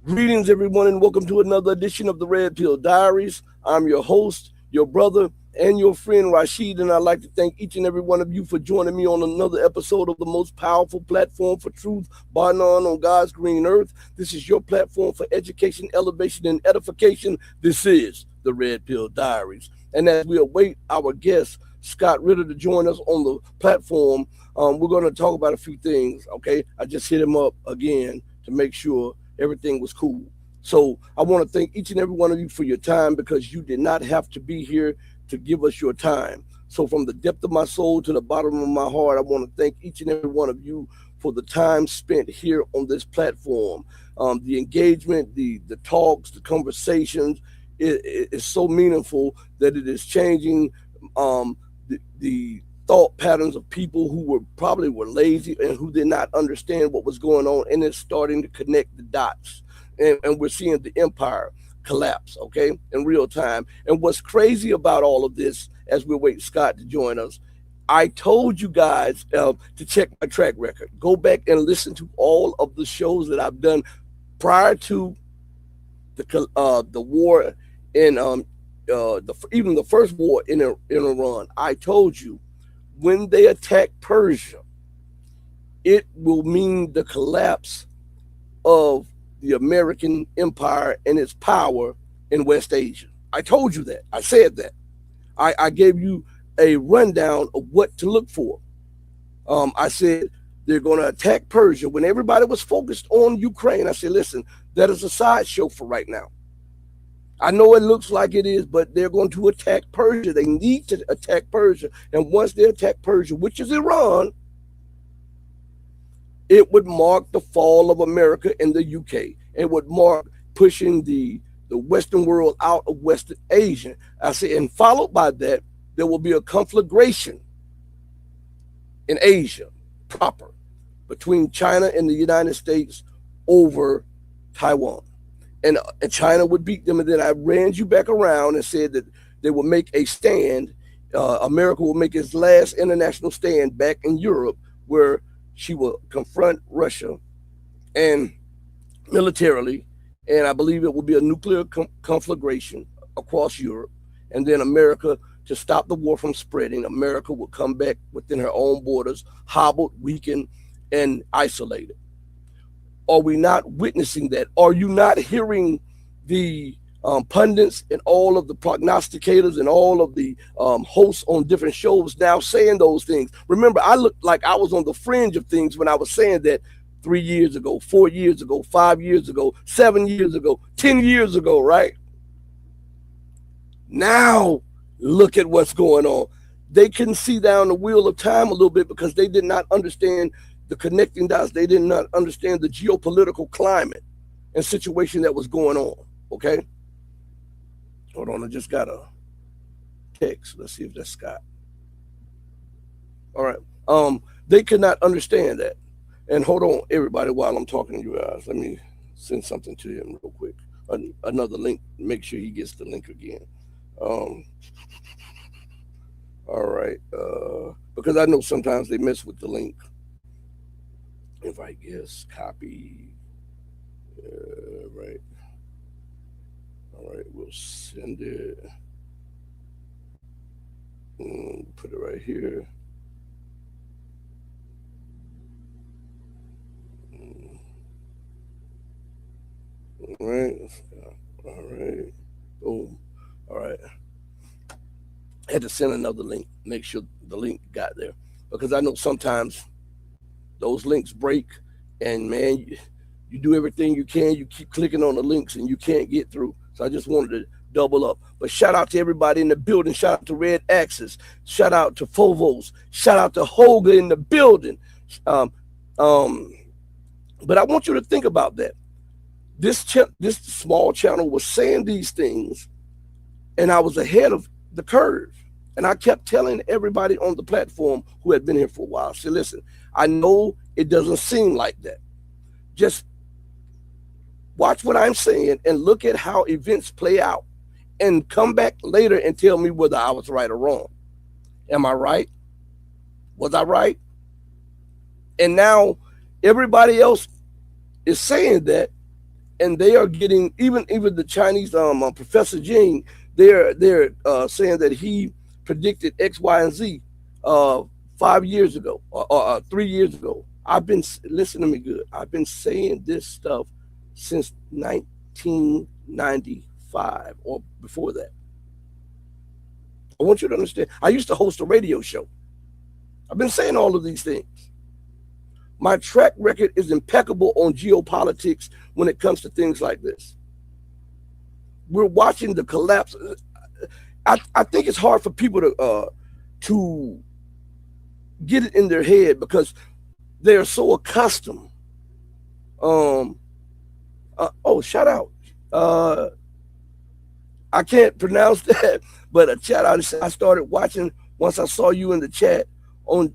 Greetings, everyone, and welcome to another edition of the Red Pill Diaries. I'm your host, your brother, and your friend Rashid, and I'd like to thank each and every one of you for joining me on another episode of the most powerful platform for truth, bar none, on God's green earth. This is your platform for education, elevation, and edification. This is the Red Pill Diaries. And as we await our guest, Scott Ritter, to join us on the platform, we're going to talk about a few things, okay? I just hit him up again to make sure everything was cool. So I want to thank each and every one of you for your time, because you did not have to be here to give us your time. So from the depth of my soul to the bottom of my heart, I want to thank each and every one of you for the time spent here on this platform. The engagement, the talks, the conversations is so meaningful that it is changing the thought patterns of people who were lazy and who did not understand what was going on, and it's starting to connect the dots, and we're seeing the empire collapse, okay, in real time. And what's crazy about all of this, as we wait Scott to join us, I told you guys to check my track record. Go back and listen to all of the shows that I've done prior to the war in even the first war in Iran. I told you, when they attack Persia, it will mean the collapse of the American empire and its power in West Asia. I told you that. I said that. I gave you a rundown of what to look for. I said they're going to attack Persia. When everybody was focused on Ukraine, I said, listen, that is a sideshow for right now. I know it looks like it is, but they're going to attack Persia. They need to attack Persia. And once they attack Persia, which is Iran, it would mark the fall of America and the UK. It would mark pushing the Western world out of Western Asia. I say, and followed by that, there will be a conflagration in Asia proper between China and the United States over Taiwan. And China would beat them. And then I ran you back around and said that they will make a stand. America will make its last international stand back in Europe, where she will confront Russia and militarily. And I believe it will be a nuclear conflagration across Europe. And then America, to stop the war from spreading, America will come back within her own borders, hobbled, weakened, and isolated. Are we not witnessing that? Are you not hearing the pundits and all of the prognosticators and all of the hosts on different shows now saying those things? Remember, I looked like I was on the fringe of things when I was saying that 3 years ago, 4 years ago, 5 years ago, 7 years ago, 10 years ago, right? Now, look at what's going on. They couldn't see down the wheel of time a little bit because they did not understand the connecting dots. They did not understand the geopolitical climate and situation that was going on. Okay, hold on, I just got a text. Let's see if that's Scott. All right. They could not understand that. And hold on, everybody, while I'm talking to you guys, let me send something to him real quick. Another link. Make sure he gets the link again. All right, because I know sometimes they mess with the link. If I guess copy, right. All right, we'll send it. Put it right here. All right. All right. Boom. All right. I had to send another link. Make sure the link got there, because I know sometimes those links break, and man, you do everything you can. You keep clicking on the links and you can't get through. So I just wanted to double up. But shout out to everybody in the building. Shout out to Red Axis. Shout out to Fovos. Shout out to Holga in the building. But I want you to think about that. This small channel was saying these things, and I was ahead of the curve. And I kept telling everybody on the platform who had been here for a while, say, listen, I know it doesn't seem like that. Just watch what I'm saying and look at how events play out, and come back later and tell me whether I was right or wrong. Am I right? Was I right? And now everybody else is saying that, and they are getting even the Chinese Professor Jing. They're saying that he predicted X, Y, and Z 5 years ago or 3 years ago. Listen to me good. I've been saying this stuff since 1995 or before that. I want you to understand. I used to host a radio show. I've been saying all of these things. My track record is impeccable on geopolitics when it comes to things like this. We're watching the collapse. I think it's hard for people to get it in their head because they are so accustomed. Shout out. I can't pronounce that, but a shout out. I started watching once I saw you in the chat on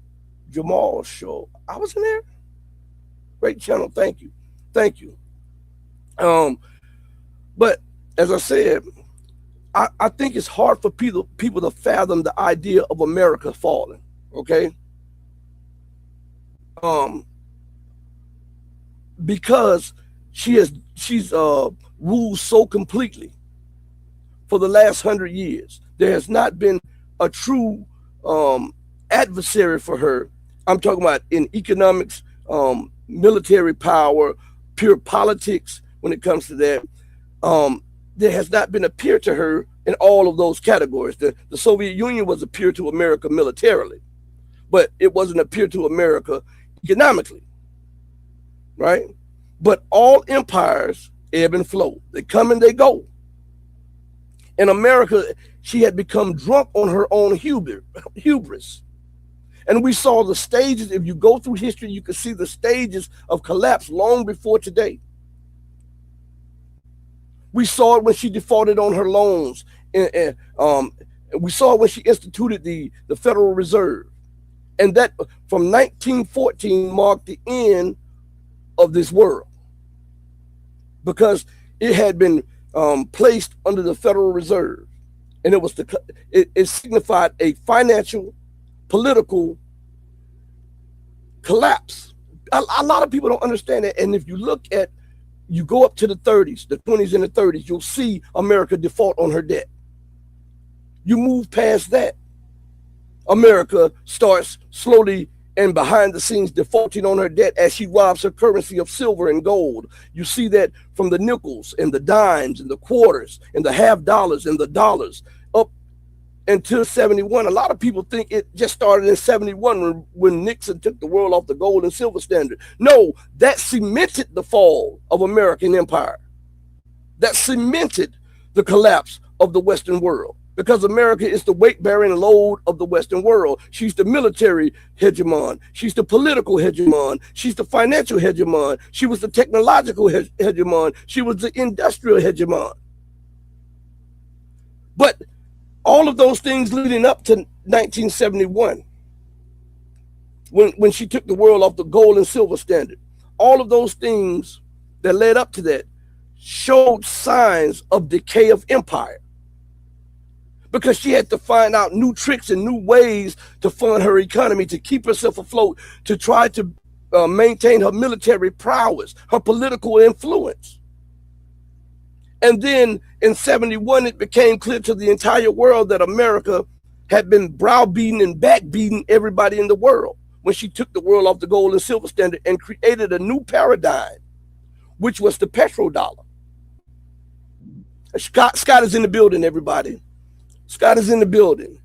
Jamal's show. I was in there. Great channel. Thank you. Thank you. But as I said, I think it's hard for people to fathom the idea of America falling. Okay. Because she's ruled so completely for the last 100 years. There has not been a true adversary for her. I'm talking about in economics, military power, pure politics. When it comes to that, there has not been a peer to her in all of those categories. The Soviet Union was a peer to America militarily, but it wasn't a peer to America economically, right? But all empires ebb and flow. They come and they go. In America, she had become drunk on her own hubris. And we saw the stages. If you go through history, you can see the stages of collapse long before today. We saw it when she defaulted on her loans. And we saw it when she instituted the Federal Reserve. And that from 1914 marked the end of this world, because it had been placed under the Federal Reserve, and it signified a financial, political collapse. A lot of people don't understand that, and if you go up to the 30s, the 20s and the 30s, you'll see America default on her debt. You move past that, America starts slowly and behind the scenes defaulting on her debt as she robs her currency of silver and gold. You see that from the nickels and the dimes and the quarters and the half dollars and the dollars up until 71. A lot of people think it just started in 71 when Nixon took the world off the gold and silver standard. No, that cemented the fall of American empire. That cemented the collapse of the Western world, because America is the weight-bearing load of the Western world. She's the military hegemon. She's the political hegemon. She's the financial hegemon. She was the technological hegemon. She was the industrial hegemon. But all of those things leading up to 1971, when she took the world off the gold and silver standard, all of those things that led up to that showed signs of decay of empire, because she had to find out new tricks and new ways to fund her economy, to keep herself afloat, to try to maintain her military prowess, her political influence. And then in 71, it became clear to the entire world that America had been browbeating and backbeating everybody in the world when she took the world off the gold and silver standard and created a new paradigm, which was the petrodollar. Scott is in the building, everybody. Scott is in the building.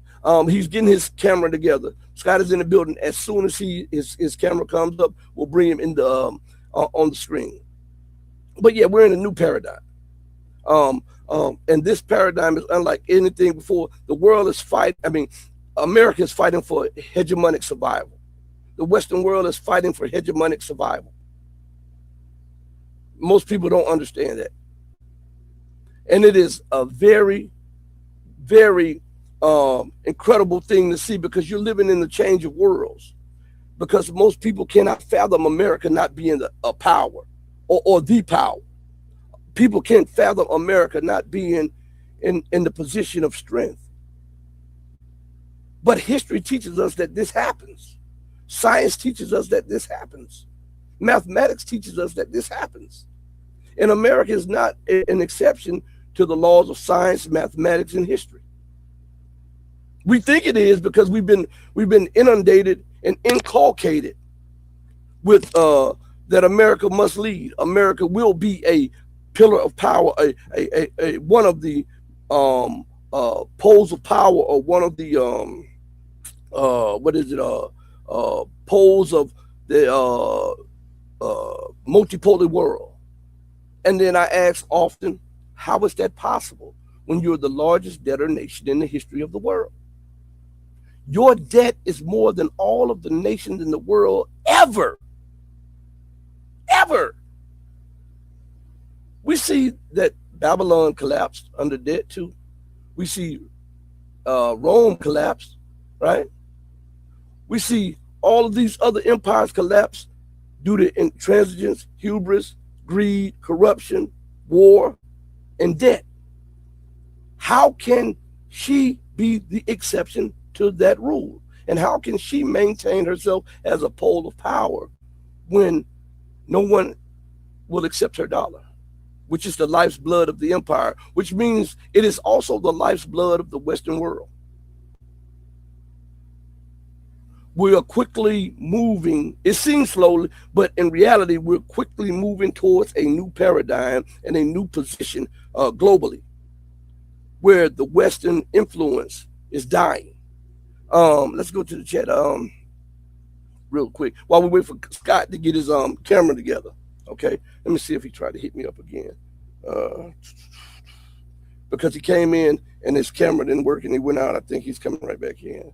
He's getting his camera together. Scott is in the building. As soon as his camera comes up, we'll bring him in the on the screen. But yeah, we're in a new paradigm. And this paradigm is unlike anything before. The world is fighting. America is fighting for hegemonic survival. The Western world is fighting for hegemonic survival. Most people don't understand that. And it is a very, very incredible thing to see, because you're living in the change of worlds, because most people cannot fathom America not being a power or the power. People can't fathom America not being in the position of strength. But history teaches us that this happens. Science teaches us that this happens. Mathematics teaches us that this happens. And America is not an exception to the laws of science, mathematics, and history. We think it is because we've been inundated and inculcated with that America must lead. America will be a pillar of power, a one of the poles of power, or one of the poles of the multipolar world. And then I ask often, how is that possible when you're the largest debtor nation in the history of the world? Your debt is more than all of the nations in the world ever. Ever. We see that Babylon collapsed under debt too. We see Rome collapsed, right? We see all of these other empires collapse due to intransigence, hubris, greed, corruption, war, and debt. How can she be the exception to that rule? And how can she maintain herself as a pole of power when no one will accept her dollar, which is the life's blood of the empire, which means it is also the life's blood of the Western world? We are quickly moving, it seems slowly, but in reality, we're quickly moving towards a new paradigm and a new position globally, where the Western influence is dying. Let's go to the chat real quick while we wait for Scott to get his camera together. Okay, let me see if he tried to hit me up again. Because he came in and his camera didn't work and he went out. I think he's coming right back in.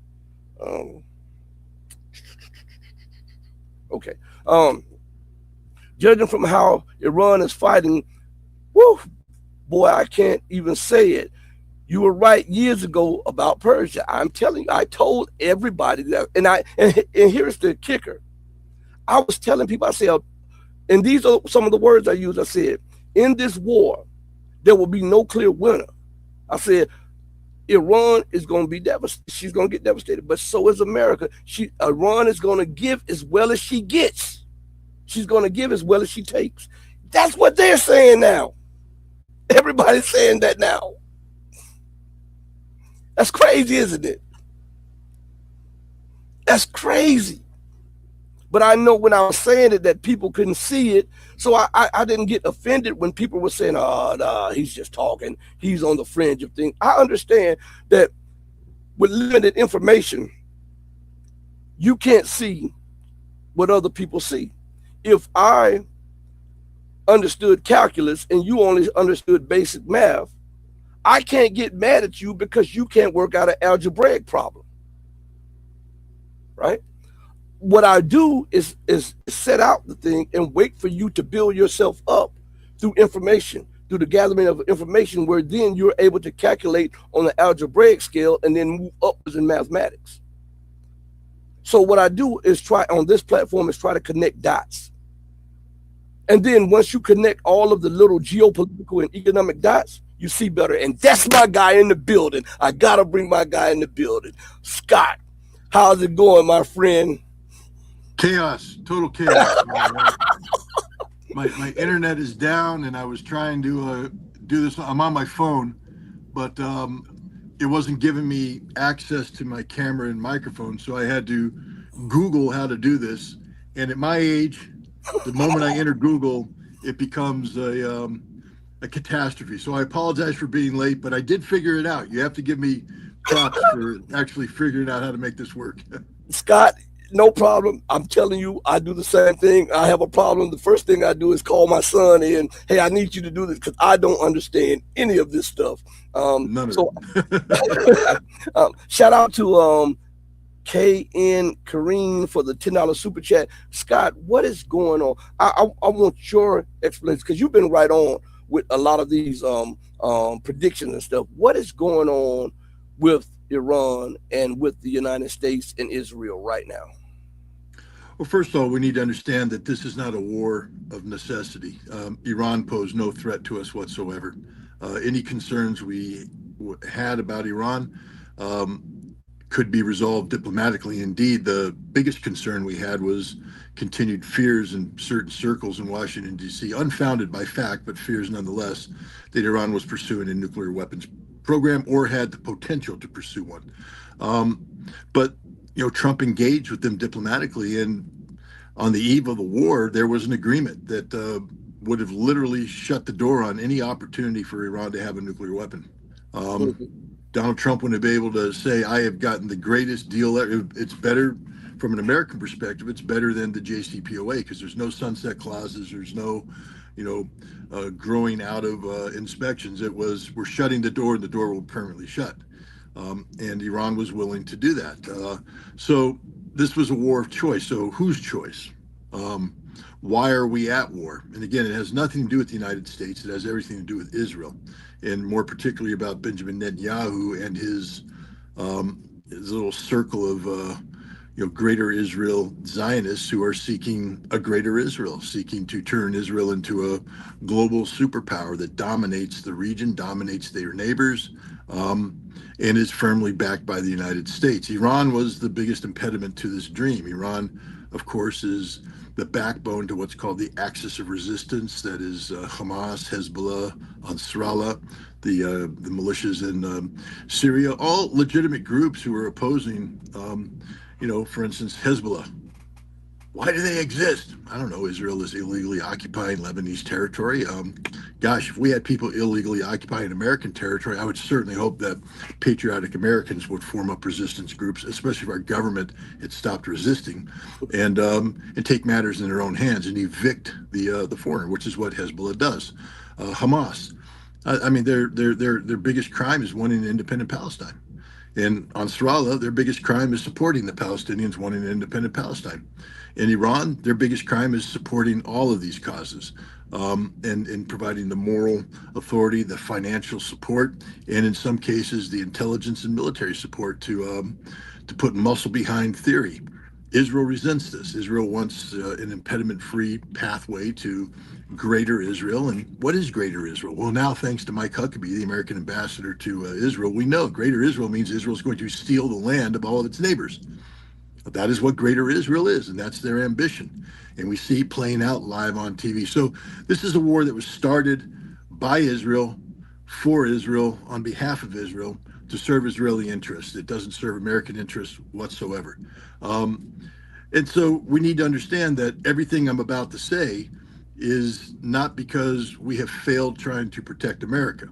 Okay. Judging from how Iran is fighting, whoo, boy, I can't even say it. You were right years ago about Persia. I'm telling you, I told everybody that, and here's the kicker. I was telling people, I said, and these are some of the words I used. I said, in this war, there will be no clear winner. I said, Iran is going to be devastated. She's going to get devastated, but so is America. Iran is going to give as well as she gets. She's going to give as well as she takes. That's what they're saying now. Everybody's saying that now. That's crazy, isn't it? That's crazy. But I know when I was saying it that people couldn't see it, so I didn't get offended when people were saying, oh, nah, he's just talking. He's on the fringe of things. I understand that with limited information, you can't see what other people see. If I understood calculus and you only understood basic math, I can't get mad at you because you can't work out an algebraic problem, right? What I do is set out the thing and wait for you to build yourself up through information, through the gathering of information, where then you're able to calculate on the algebraic scale and then move upwards in mathematics. So what I do is try on this platform is try to connect dots. And then once you connect all of the little geopolitical and economic dots, you see better. And that's my guy in the building. I got to bring my guy in the building. Scott, how's it going, my friend? Chaos, total chaos. my internet is down, and I was trying to do this. I'm on my phone, but it wasn't giving me access to my camera and microphone, so I had to Google how to do this. And at my age, the moment I enter Google, it becomes a catastrophe. So I apologize for being late, but I did figure it out. You have to give me props for actually figuring out how to make this work. Scott, no problem. I'm telling you, I do the same thing. I have a problem. The first thing I do is call my son in. Hey, I need you to do this because I don't understand any of this stuff. None of it. Shout out to KN Kareem for the $10 super chat. Scott, what is going on? I want your explanation because you've been right on with a lot of these predictions and stuff. What is going on with Iran and with the United States and Israel right now? Well, first of all, we need to understand that this is not a war of necessity. Iran posed no threat to us whatsoever. Any concerns we had about Iran could be resolved diplomatically. Indeed, the biggest concern we had was continued fears in certain circles in Washington, D.C., unfounded by fact, but fears nonetheless, that Iran was pursuing a nuclear weapons program or had the potential to pursue one. But Trump engaged with them diplomatically, and on the eve of the war, there was an agreement that would have literally shut the door on any opportunity for Iran to have a nuclear weapon. Donald Trump wouldn't be able to say, I have gotten the greatest deal. It's better from an American perspective. It's better than the JCPOA because there's no sunset clauses. There's no, growing out of inspections. It was, we're shutting the door and the door will permanently shut. And Iran was willing to do that. So this was a war of choice. So whose choice? Why are we at war? And again, it has nothing to do with the United States. It has everything to do with Israel, and more particularly about Benjamin Netanyahu and his little circle of greater Israel Zionists who are seeking a greater Israel, seeking to turn Israel into a global superpower that dominates the region, dominates their neighbors, and is firmly backed by the United States. Iran was the biggest impediment to this dream. Iran, of course, is the backbone to what's called the axis of resistance. That is Hamas, Hezbollah, Ansarallah, the militias in Syria, all legitimate groups who are opposing, for instance, Hezbollah. Why do they exist? I don't know. Israel is illegally occupying Lebanese territory. Gosh, if we had people illegally occupying American territory, I would certainly hope that patriotic Americans would form up resistance groups, especially if our government had stopped resisting, and take matters in their own hands and evict the foreigner, which is what Hezbollah does. Hamas, their biggest crime is wanting an independent Palestine. And Ansarallah, their biggest crime is supporting the Palestinians wanting an independent Palestine. In Iran, their biggest crime is supporting all of these causes and providing the moral authority, the financial support, and in some cases, the intelligence and military support to put muscle behind theory. Israel resents this. Israel wants an impediment-free pathway to greater Israel. And what is greater Israel? Well, now, thanks to Mike Huckabee, the American ambassador to Israel, we know greater Israel means Israel is going to steal the land of all of its neighbors. But that is what greater Israel is, and that's their ambition. And we see playing out live on TV. So this is a war that was started by Israel, for Israel, on behalf of Israel, to serve Israeli interests. It doesn't serve American interests whatsoever. And so we need to understand that everything I'm about to say is not because we have failed trying to protect America.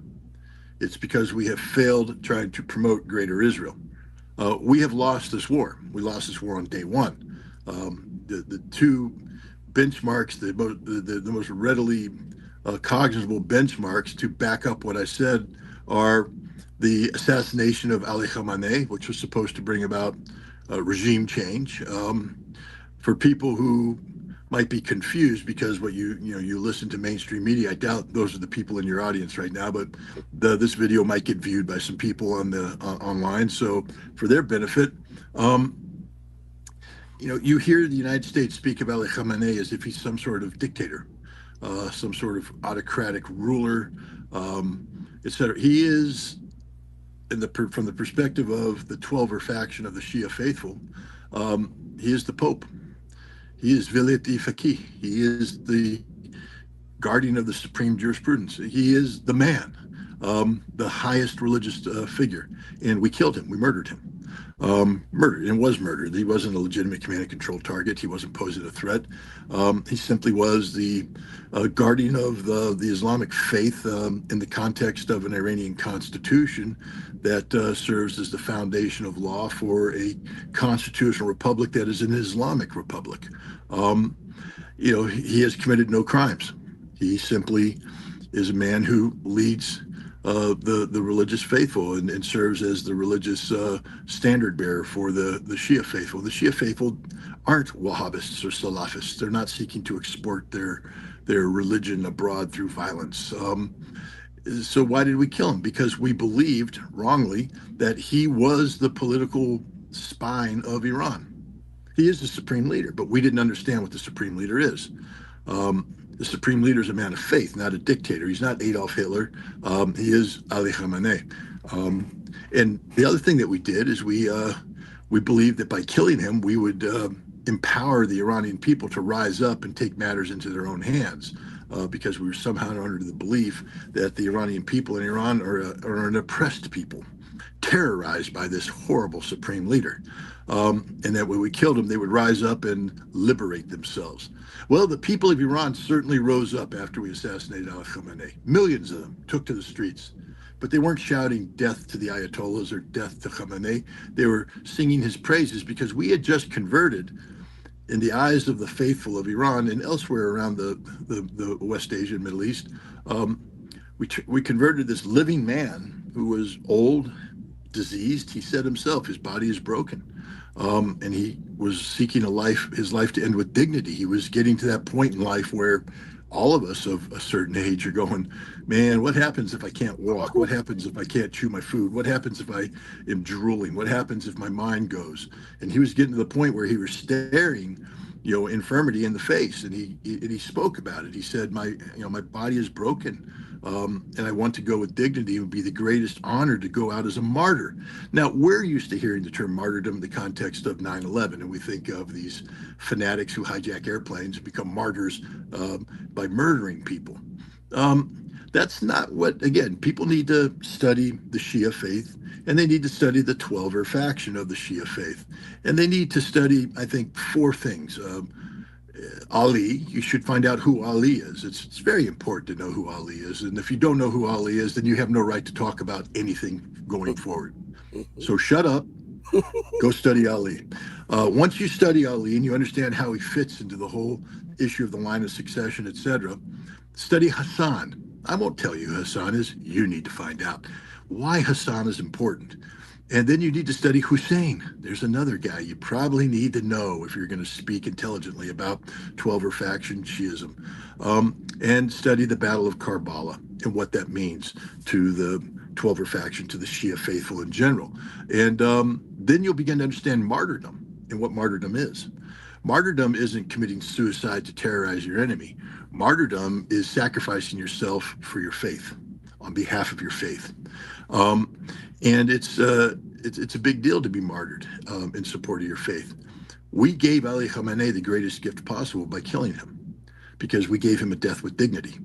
It's because we have failed trying to promote greater Israel. We have lost this war. We lost this war on day one. The two benchmarks, the most readily cognizable benchmarks to back up what I said are the assassination of Ali Khamenei, which was supposed to bring about regime change. For people who might be confused because what you listen to mainstream media, I doubt those are the people in your audience right now, but this video might get viewed by some people on the online. So for their benefit, you hear the United States speak of Ali Khamenei as if he's some sort of dictator, some sort of autocratic ruler, etc. He is, from the perspective of the Twelver faction of the Shia faithful, he is the Pope. He is Vilayat-e Faqih. He is the guardian of the supreme jurisprudence. He is the man, the highest religious figure. And we killed him. We murdered him. Murdered and was murdered. He wasn't a legitimate command and control target. He wasn't posing a threat. He simply was the guardian of the Islamic faith in the context of an Iranian constitution that serves as the foundation of law for a constitutional republic that is an Islamic republic. He has committed no crimes. He simply is a man who leads the religious faithful and serves as the religious standard bearer for the Shia faithful. The Shia faithful aren't Wahhabists or Salafists. They're not seeking to export their religion abroad through violence. So why did we kill him? Because we believed wrongly that he was the political spine of Iran. He is the supreme leader, but we didn't understand what the supreme leader is. The supreme leader is a man of faith, not a dictator. He's not Adolf Hitler. He is Ali Khamenei. And the other thing that we did is we We believed that by killing him, we would empower the Iranian people to rise up and take matters into their own hands, because we were somehow under the belief that the Iranian people in Iran are an oppressed people, terrorized by this horrible supreme leader. And that when we killed him, they would rise up and liberate themselves. Well, the people of Iran certainly rose up after we assassinated Ali Khamenei. Millions of them took to the streets. But they weren't shouting death to the Ayatollahs or death to Khamenei. They were singing his praises, because we had just converted, in the eyes of the faithful of Iran and elsewhere around the West Asia and Middle East, we converted this living man who was old, diseased. He said himself, his body is broken. And he was seeking his life to end with dignity. He was getting to that point in life where all of us of a certain age are going, man, what happens if I can't walk? What happens if I can't chew my food? What happens if I am drooling? What happens if my mind goes? And he was getting to the point where he was staring, infirmity in the face. And he spoke about it. He said, my body is broken. And I want to go with dignity. It would be the greatest honor to go out as a martyr. Now, we're used to hearing the term martyrdom in the context of 9/11, and we think of these fanatics who hijack airplanes and become martyrs by murdering people. That's not what, again, people need to study the Shia faith, and they need to study the 12er faction of the Shia faith. And they need to study, I think, 4 things. Ali, you should find out who Ali is. It's very important to know who Ali is. And if you don't know who Ali is, then you have no right to talk about anything going forward. So shut up, go study Ali. Once you study Ali and you understand how he fits into the whole issue of the line of succession, etc., study Hassan. I won't tell you who Hassan is. You need to find out why Hassan is important. And then you need to study Hussein. There's another guy you probably need to know if you're going to speak intelligently about 12er faction Shiism. And study the Battle of Karbala and what that means to the 12er faction, to the Shia faithful in general. And then you'll begin to understand martyrdom and what martyrdom is. Martyrdom isn't committing suicide to terrorize your enemy. Martyrdom is sacrificing yourself for your faith, on behalf of your faith. And it's a big deal to be martyred in support of your faith. We gave Ali Khamenei the greatest gift possible by killing him, because we gave him a death with dignity.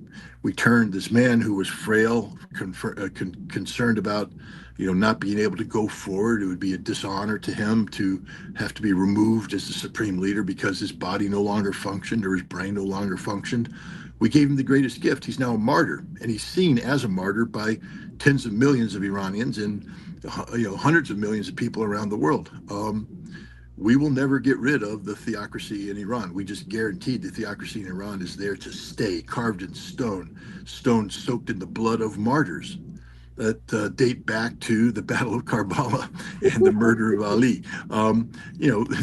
We turned this man who was frail, concerned about not being able to go forward. It would be a dishonor to him to have to be removed as the supreme leader because his body no longer functioned or his brain no longer functioned. We gave him the greatest gift. He's now a martyr, and he's seen as a martyr by tens of millions of Iranians and hundreds of millions of people around the world. We will never get rid of the theocracy in Iran. We just guaranteed the theocracy in Iran is there to stay, carved in stone soaked in the blood of martyrs that date back to the Battle of Karbala and the murder of Ali.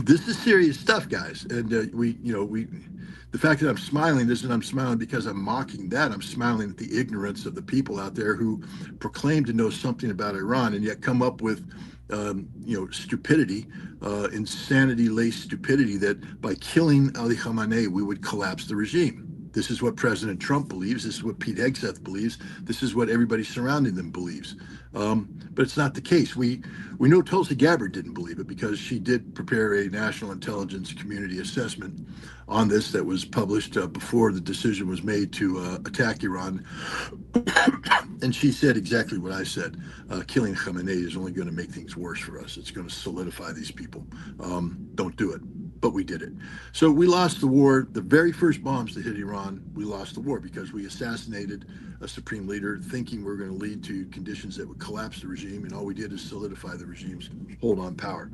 This is serious stuff, guys. And the fact that I'm smiling isn't I'm smiling because I'm mocking that. I'm smiling at the ignorance of the people out there who proclaim to know something about Iran and yet come up with stupidity, insanity-laced stupidity that by killing Ali Khamenei, we would collapse the regime. This is what President Trump believes. This is what Pete Hegseth believes. This is what everybody surrounding them believes. But it's not the case. We know Tulsi Gabbard didn't believe it because she did prepare a national intelligence community assessment on this that was published before the decision was made to attack Iran. And she said exactly what I said. Killing Khamenei is only going to make things worse for us. It's going to solidify these people. Don't do it. But we did it. So we lost the war. The very first bombs that hit Iran, we lost the war because we assassinated a supreme leader thinking we were going to lead to conditions that would collapse the regime. And all we did is solidify the regime's hold on power.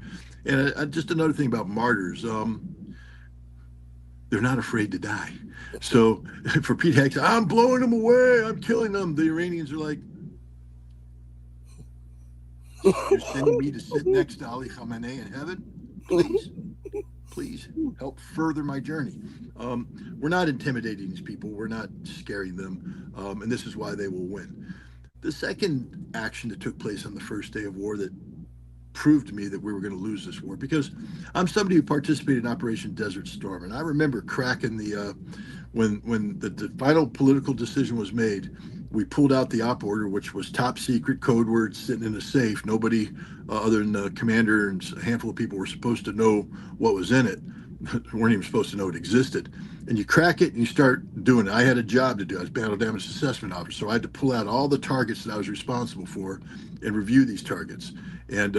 And just another thing about martyrs, they're not afraid to die. So for Pete Hegseth, I'm blowing them away. I'm killing them. The Iranians are like, you're sending me to sit next to Ali Khamenei in heaven? Please help further my journey. We're not intimidating these people. We're not scaring them. And this is why they will win. The second action that took place on the first day of war that proved to me that we were going to lose this war, because I'm somebody who participated in Operation Desert Storm. And I remember cracking the, when the final political decision was made We pulled out the op order, which was top secret code words sitting in a safe. Nobody other than the commander and a handful of people were supposed to know what was in it. Weren't even supposed to know it existed. And you crack it and you start doing it. I had a job to do. I was battle damage assessment officer, so I had to pull out all the targets that I was responsible for and review these targets. And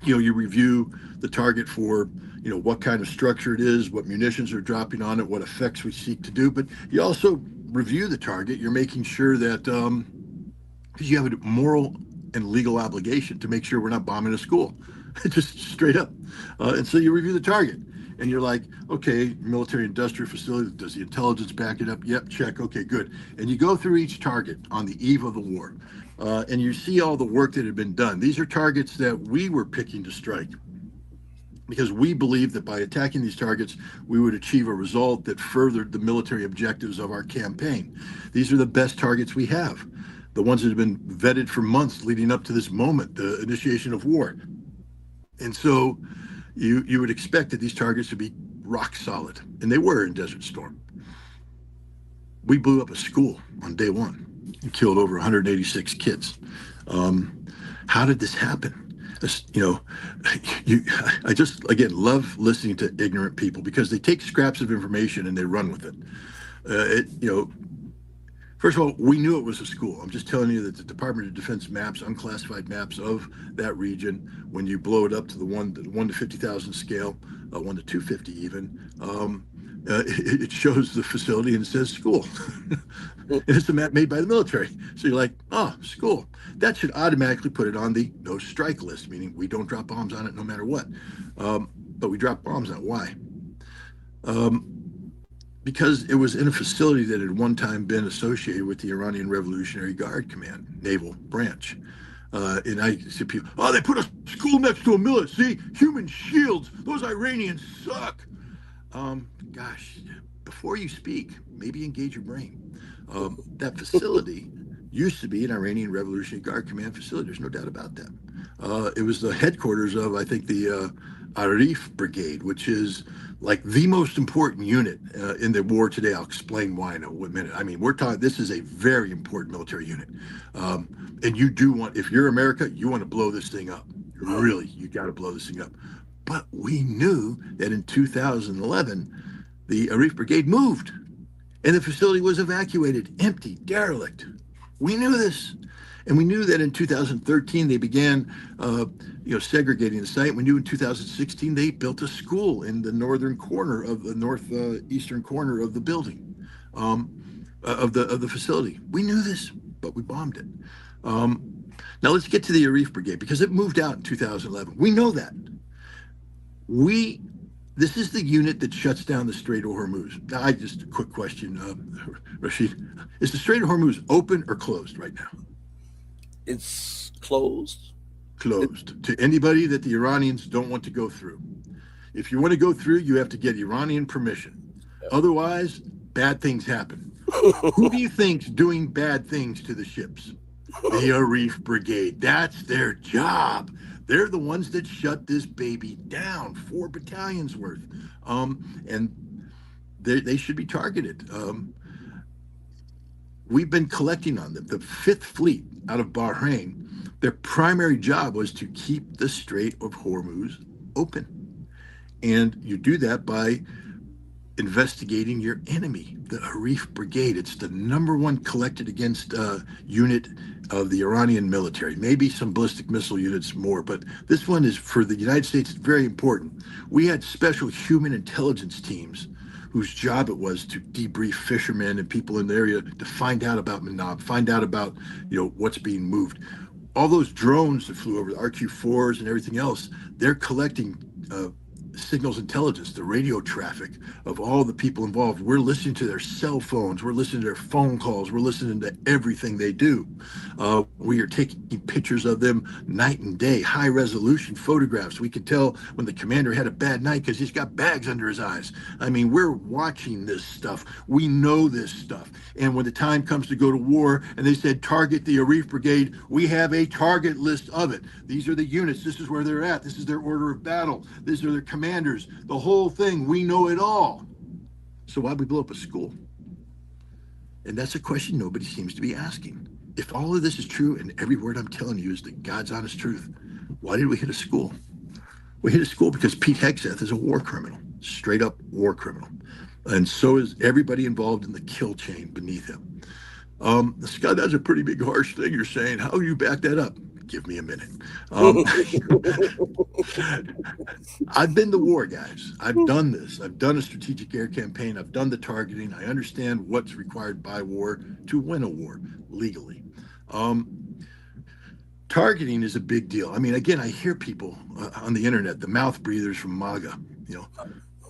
you review the target for what kind of structure it is, what munitions are dropping on it, what effects we seek to do. But you also review the target. You're making sure that because you have a moral and legal obligation to make sure we're not bombing a school, just straight up. And so you review the target. And you're like, okay, military industrial facility, does the intelligence back it up? Yep, check, okay, good. And you go through each target on the eve of the war, and you see all the work that had been done. These are targets that we were picking to strike because we believed that by attacking these targets, we would achieve a result that furthered the military objectives of our campaign. These are the best targets we have, the ones that have been vetted for months leading up to this moment, the initiation of war. And so you would expect that these targets would be rock solid, and they were in Desert Storm. We blew up a school on day one and killed over 186 kids. How did this happen? I just, again, love listening to ignorant people because they take scraps of information and they run with it. First of all, we knew it was a school. I'm just telling you that the Department of Defense maps, unclassified maps of that region, when you blow it up to the 1 to 50,000 scale, 1 to 250 even, it shows the facility and it says school. And it's a map made by the military. So you're like, oh, school. That should automatically put it on the no strike list, meaning we don't drop bombs on it no matter what. But we drop bombs on it. Why? Because it was in a facility that had one time been associated with the Iranian Revolutionary Guard Command, naval branch. And I see people, oh, they put a school next to a military. See, human shields. Those Iranians suck. Gosh, before you speak, maybe engage your brain. That facility used to be an Iranian Revolutionary Guard Command facility. There's no doubt about that. It was the headquarters of, I think, the Arif Brigade, which is like the most important unit in the war today. I'll explain why in a minute. I mean, we're talking, this is a very important military unit. And you do want, if you're America, you want to blow this thing up. Really, you got to blow this thing up. But we knew that in 2011, the Arif Brigade moved and the facility was evacuated, empty, derelict. We knew this. And we knew that in 2013, they began segregating the site. We knew in 2016, they built a school in the northern corner of the northeastern corner of the building, of the facility. We knew this, but we bombed it. Now let's get to the Arif Brigade because it moved out in 2011. We know that. This is the unit that shuts down the Strait of Hormuz. Now, just a quick question, Rashid. Is the Strait of Hormuz open or closed right now? It's closed. Closed to anybody that the Iranians don't want to go through. If you want to go through, you have to get Iranian permission. Otherwise, bad things happen. Who do you think's doing bad things to the ships? The Arif Brigade. That's their job. They're the ones that shut this baby down, 4 battalions worth. And they should be targeted. We've been collecting on them. The 5th Fleet out of Bahrain, their primary job was to keep the Strait of Hormuz open. And you do that by investigating your enemy, the Arif Brigade. It's the #1 collected against unit of the Iranian military. Maybe some ballistic missile units more, but this one is for the United States. It's very important. We had special human intelligence teams whose job it was to debrief fishermen and people in the area to find out about Manab, find out about what's being moved. All those drones that flew over, the RQ-4s and everything else, they're collecting signals intelligence, the radio traffic of all the people involved. We're listening to their cell phones. We're listening to their phone calls. We're listening to everything they do. We are taking pictures of them night and day, high resolution photographs. We can tell when the commander had a bad night because he's got bags under his eyes. I mean, we're watching this stuff. We know this stuff. And when the time comes to go to war and they said, target the Arif Brigade, we have a target list of it. These are the units. This is where they're at. This is their order of battle. These are their commanders. The whole thing. We know it all. So why'd we blow up a school? And that's a question nobody seems to be asking. If all of this is true and every word I'm telling you is the God's honest truth, why did we hit a school? We hit a school because Pete Hegseth is a war criminal, straight up war criminal. And so is everybody involved in the kill chain beneath him. Scott, that's a pretty big, harsh thing you're saying. How do you back that up? Give me a minute. I've been to war, guys. I've done this. I've done a strategic air campaign. I've done the targeting. I understand what's required by war to win a war legally. Targeting is a big deal. I mean, again, I hear people on the internet, the mouth breathers from MAGA,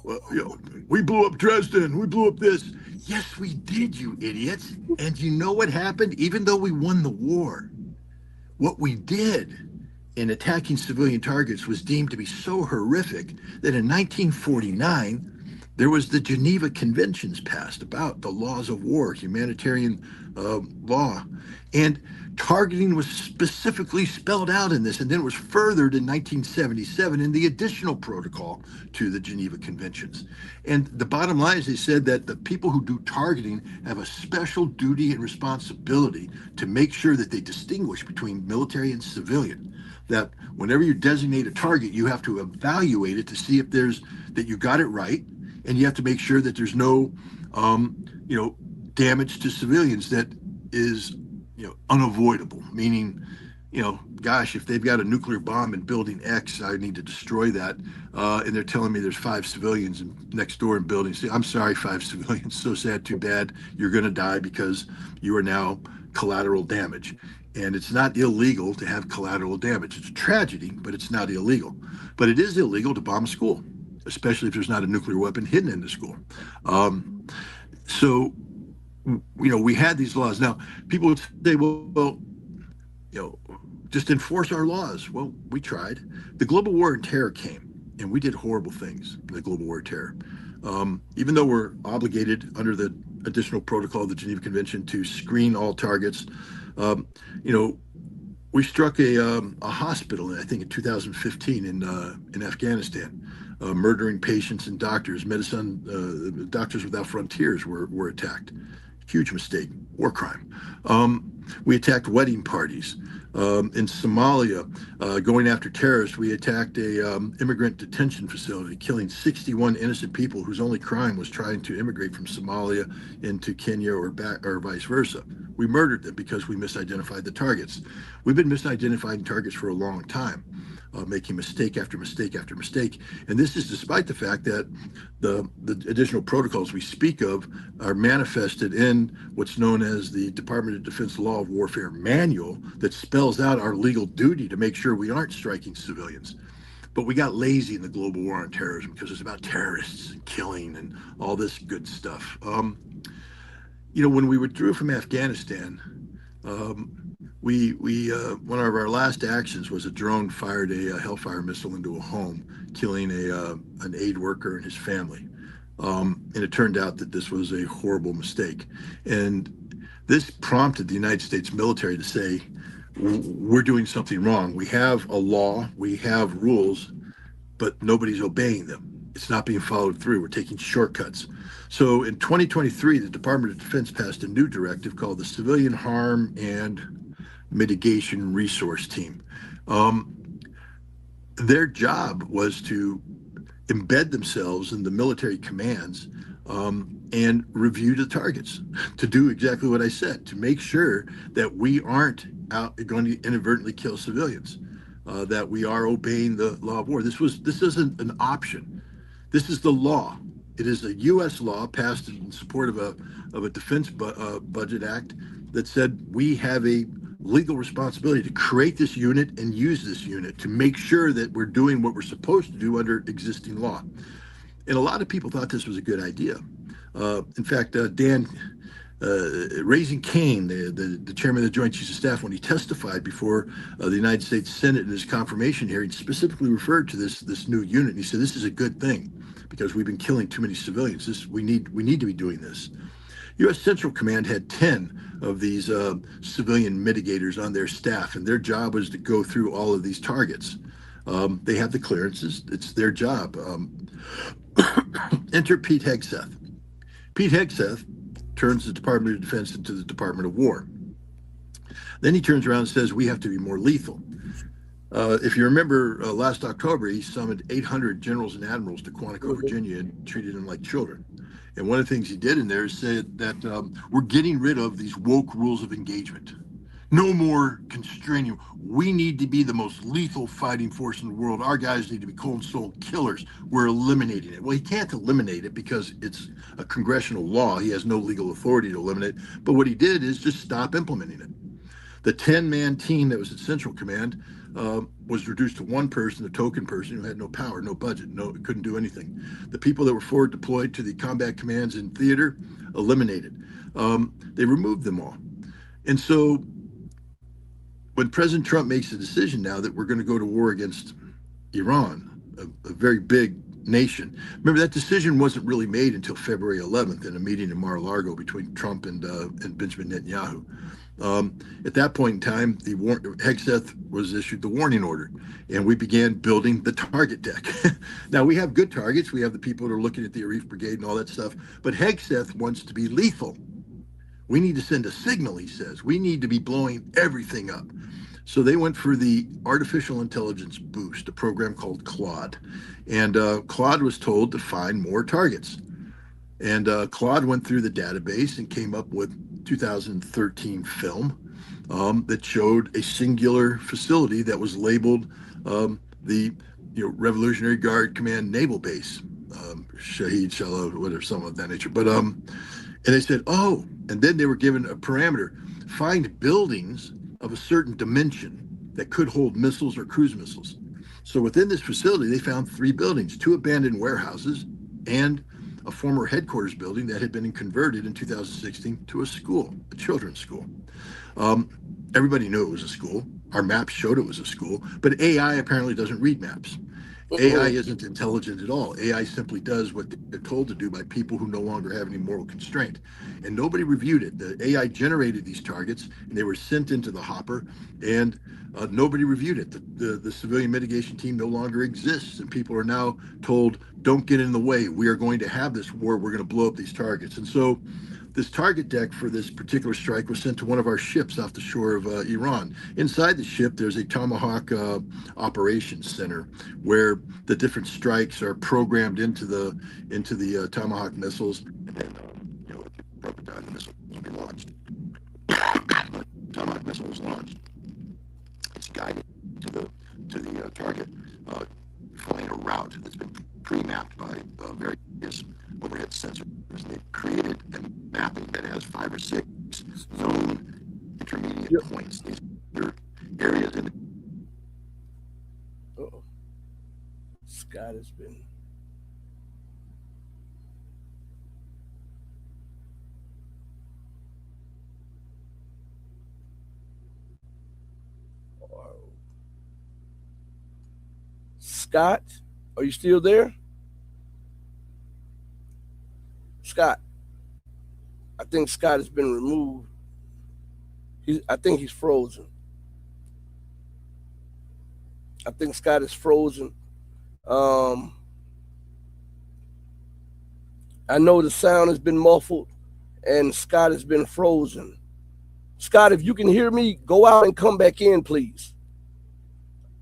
well, we blew up Dresden. We blew up this. Yes, we did, you idiots. And you know what happened? Even though we won the war, what we did in attacking civilian targets was deemed to be so horrific that in 1949, there was the Geneva Conventions passed about the laws of war, humanitarian law. And targeting was specifically spelled out in this, and then it was furthered in 1977 in the additional protocol to the Geneva Conventions. And the bottom line is they said that the people who do targeting have a special duty and responsibility to make sure that they distinguish between military and civilian. That whenever you designate a target, you have to evaluate it to see if that you got it right, and you have to make sure that there's no damage to civilians that is unavoidable, meaning, gosh, if they've got a nuclear bomb in building X, I need to destroy that. And they're telling me there's 5 civilians next door in building C. I'm sorry, 5 civilians. So sad, too bad. You're going to die because you are now collateral damage. And it's not illegal to have collateral damage. It's a tragedy, but it's not illegal. But it is illegal to bomb a school, especially if there's not a nuclear weapon hidden in the school. So we had these laws. Now, people would say, well, just enforce our laws. Well, we tried. The global war on terror came, and we did horrible things in the global war on terror. Even though we're obligated under the additional protocol of the Geneva Convention to screen all targets, we struck a hospital, I think in 2015 in Afghanistan, murdering patients and doctors. Doctors Without Frontiers were attacked. Huge mistake, war crime. We attacked wedding parties. In Somalia, going after terrorists, we attacked a immigrant detention facility, killing 61 innocent people whose only crime was trying to immigrate from Somalia into Kenya or vice versa. We murdered them because we misidentified the targets. We've been misidentifying targets for a long time, making mistake after mistake after mistake. And this is despite the fact that the additional protocols we speak of are manifested in what's known as the Department of Defense Law of Warfare Manual that spells out our legal duty to make sure we aren't striking civilians. But we got lazy in the global war on terrorism because it's about terrorists and killing and all this good stuff. When we withdrew from Afghanistan, we one of our last actions was a drone fired a Hellfire missile into a home, killing an aid worker and his family. And it turned out that this was a horrible mistake. And this prompted the United States military to say, we're doing something wrong. We have a law, we have rules, but nobody's obeying them. It's not being followed through. We're taking shortcuts. So in 2023, the Department of Defense passed a new directive called the Civilian Harm and Mitigation Resource Team. Their job was to embed themselves in the military commands and review the targets, to do exactly what I said, to make sure that we aren't going to inadvertently kill civilians, that we are obeying the law of war. This isn't an option. This is the law. It is a U.S. law passed in support of a defense budget act that said we have a legal responsibility to create this unit and use this unit to make sure that we're doing what we're supposed to do under existing law. And a lot of people thought this was a good idea. In fact, Dan Raising Cain, the chairman of the Joint Chiefs of Staff, when he testified before the United States Senate in his confirmation hearing, specifically referred to this new unit. And he said, this is a good thing because we've been killing too many civilians. We need to be doing this. U.S. Central Command had 10 of these civilian mitigators on their staff, and their job was to go through all of these targets. They have the clearances. It's their job. Enter Pete Hegseth. Pete Hegseth turns the Department of Defense into the Department of War. Then he turns around and says, we have to be more lethal. If you remember, last October, he summoned 800 generals and admirals to Quantico, Virginia, and treated them like children. And one of the things he did in there is said that we're getting rid of these woke rules of engagement. No more constraining. We need to be the most lethal fighting force in the world. Our guys need to be cold soul killers. We're eliminating it. Well, he can't eliminate it because it's a congressional law. He has no legal authority to eliminate it. But what he did is just stop implementing it. The 10-man team that was at Central Command was reduced to one person, a token person who had no power, no budget, couldn't do anything. The people that were forward deployed to the combat commands in theater, eliminated. They removed them all. And so when President Trump makes a decision now that we're going to go to war against Iran, a very big nation. Remember, that decision wasn't really made until February 11th in a meeting in Mar-a-Lago between Trump and Benjamin Netanyahu. At that point in time, Hegseth was issued the warning order, and we began building the target deck. Now, we have good targets. We have the people that are looking at the Arif Brigade and all that stuff, but Hegseth wants to be lethal. We need to send a signal, he says. We need to be blowing everything up. So they went for the artificial intelligence boost, a program called Claude. And Claude was told to find more targets. And Claude went through the database and came up with 2013 film that showed a singular facility that was labeled the Revolutionary Guard Command Naval Base, Shahid Shalom, whatever, something of that nature. But and they said, oh, and then they were given a parameter: find buildings of a certain dimension that could hold missiles or cruise missiles. So within this facility, they found 3 buildings, 2 abandoned warehouses, and a former headquarters building that had been converted in 2016 to a school, a children's school. Everybody knew it was a school. Our maps showed it was a school, but AI apparently doesn't read maps. AI isn't intelligent at all. AI simply does what they're told to do by people who no longer have any moral constraint. And nobody reviewed it. The AI generated these targets, and they were sent into the hopper, and nobody reviewed it. The civilian mitigation team no longer exists, and people are now told, don't get in the way. We are going to have this war. We're going to blow up these targets. And so this target deck for this particular strike was sent to one of our ships off the shore of Iran. Inside the ship, there's a Tomahawk operations center where the different strikes are programmed into the Tomahawk missiles, and then the missile will be launched. Tomahawk missile is launched. It's guided to the target, following a route that's been pre-mapped by various overhead sensors. They've created a mapping that has 5 or 6 zone intermediate points. These are areas in the Scott has been Scott, are you still there? Scott, I think Scott has been removed. I think he's frozen. I think Scott is frozen. I know the sound has been muffled and Scott has been frozen. Scott, if you can hear me, go out and come back in, please.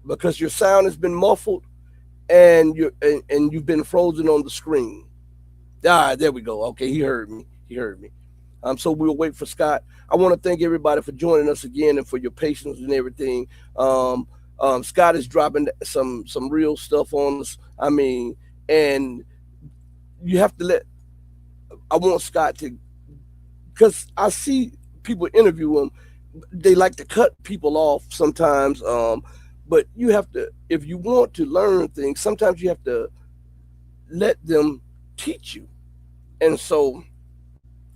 Because your sound has been muffled and you've been frozen on the screen. Ah, there we go. Okay, he heard me. So we'll wait for Scott. I want to thank everybody for joining us again and for your patience and everything. Scott is dropping some real stuff on us. I mean, and you have to I want Scott to, because I see people interview him, they like to cut people off sometimes. But you have to, if you want to learn things, sometimes you have to let them teach you. And so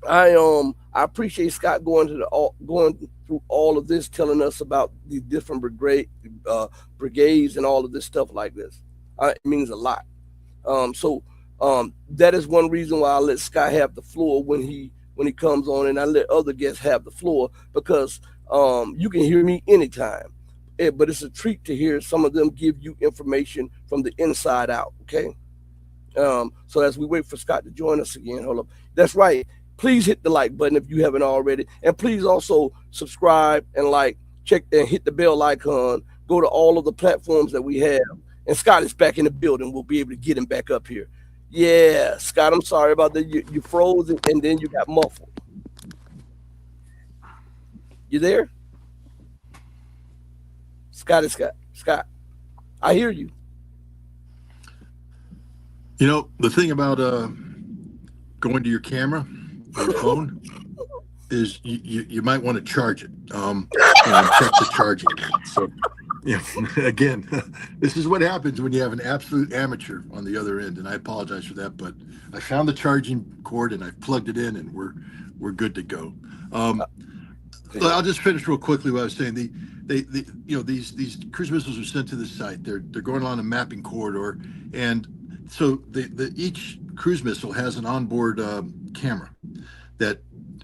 I appreciate Scott going through all of this, telling us about the different brigades and all of this stuff like this. It means a lot. So that is one reason why I let Scott have the floor when he comes on, and I let other guests have the floor, because you can hear me anytime. But it's a treat to hear some of them give you information from the inside out. Okay. So as we wait for Scott to join us again, hold up. That's right. Please hit the like button if you haven't already. And please also subscribe and like, check and hit the bell icon. Go to all of the platforms that we have. And Scott is back in the building. We'll be able to get him back up here. Yeah, Scott, I'm sorry about that. You froze and then you got muffled. You there? Scott, I hear you. You know, the thing about going to your camera or your phone is you might want to charge it. Check the charging. So, yeah, again, this is what happens when you have an absolute amateur on the other end, and I apologize for that, but I found the charging cord and I plugged it in, and we're good to go. I'll just finish real quickly what I was saying. These cruise missiles are sent to the site. They're going along a mapping corridor, and so each cruise missile has an onboard camera that,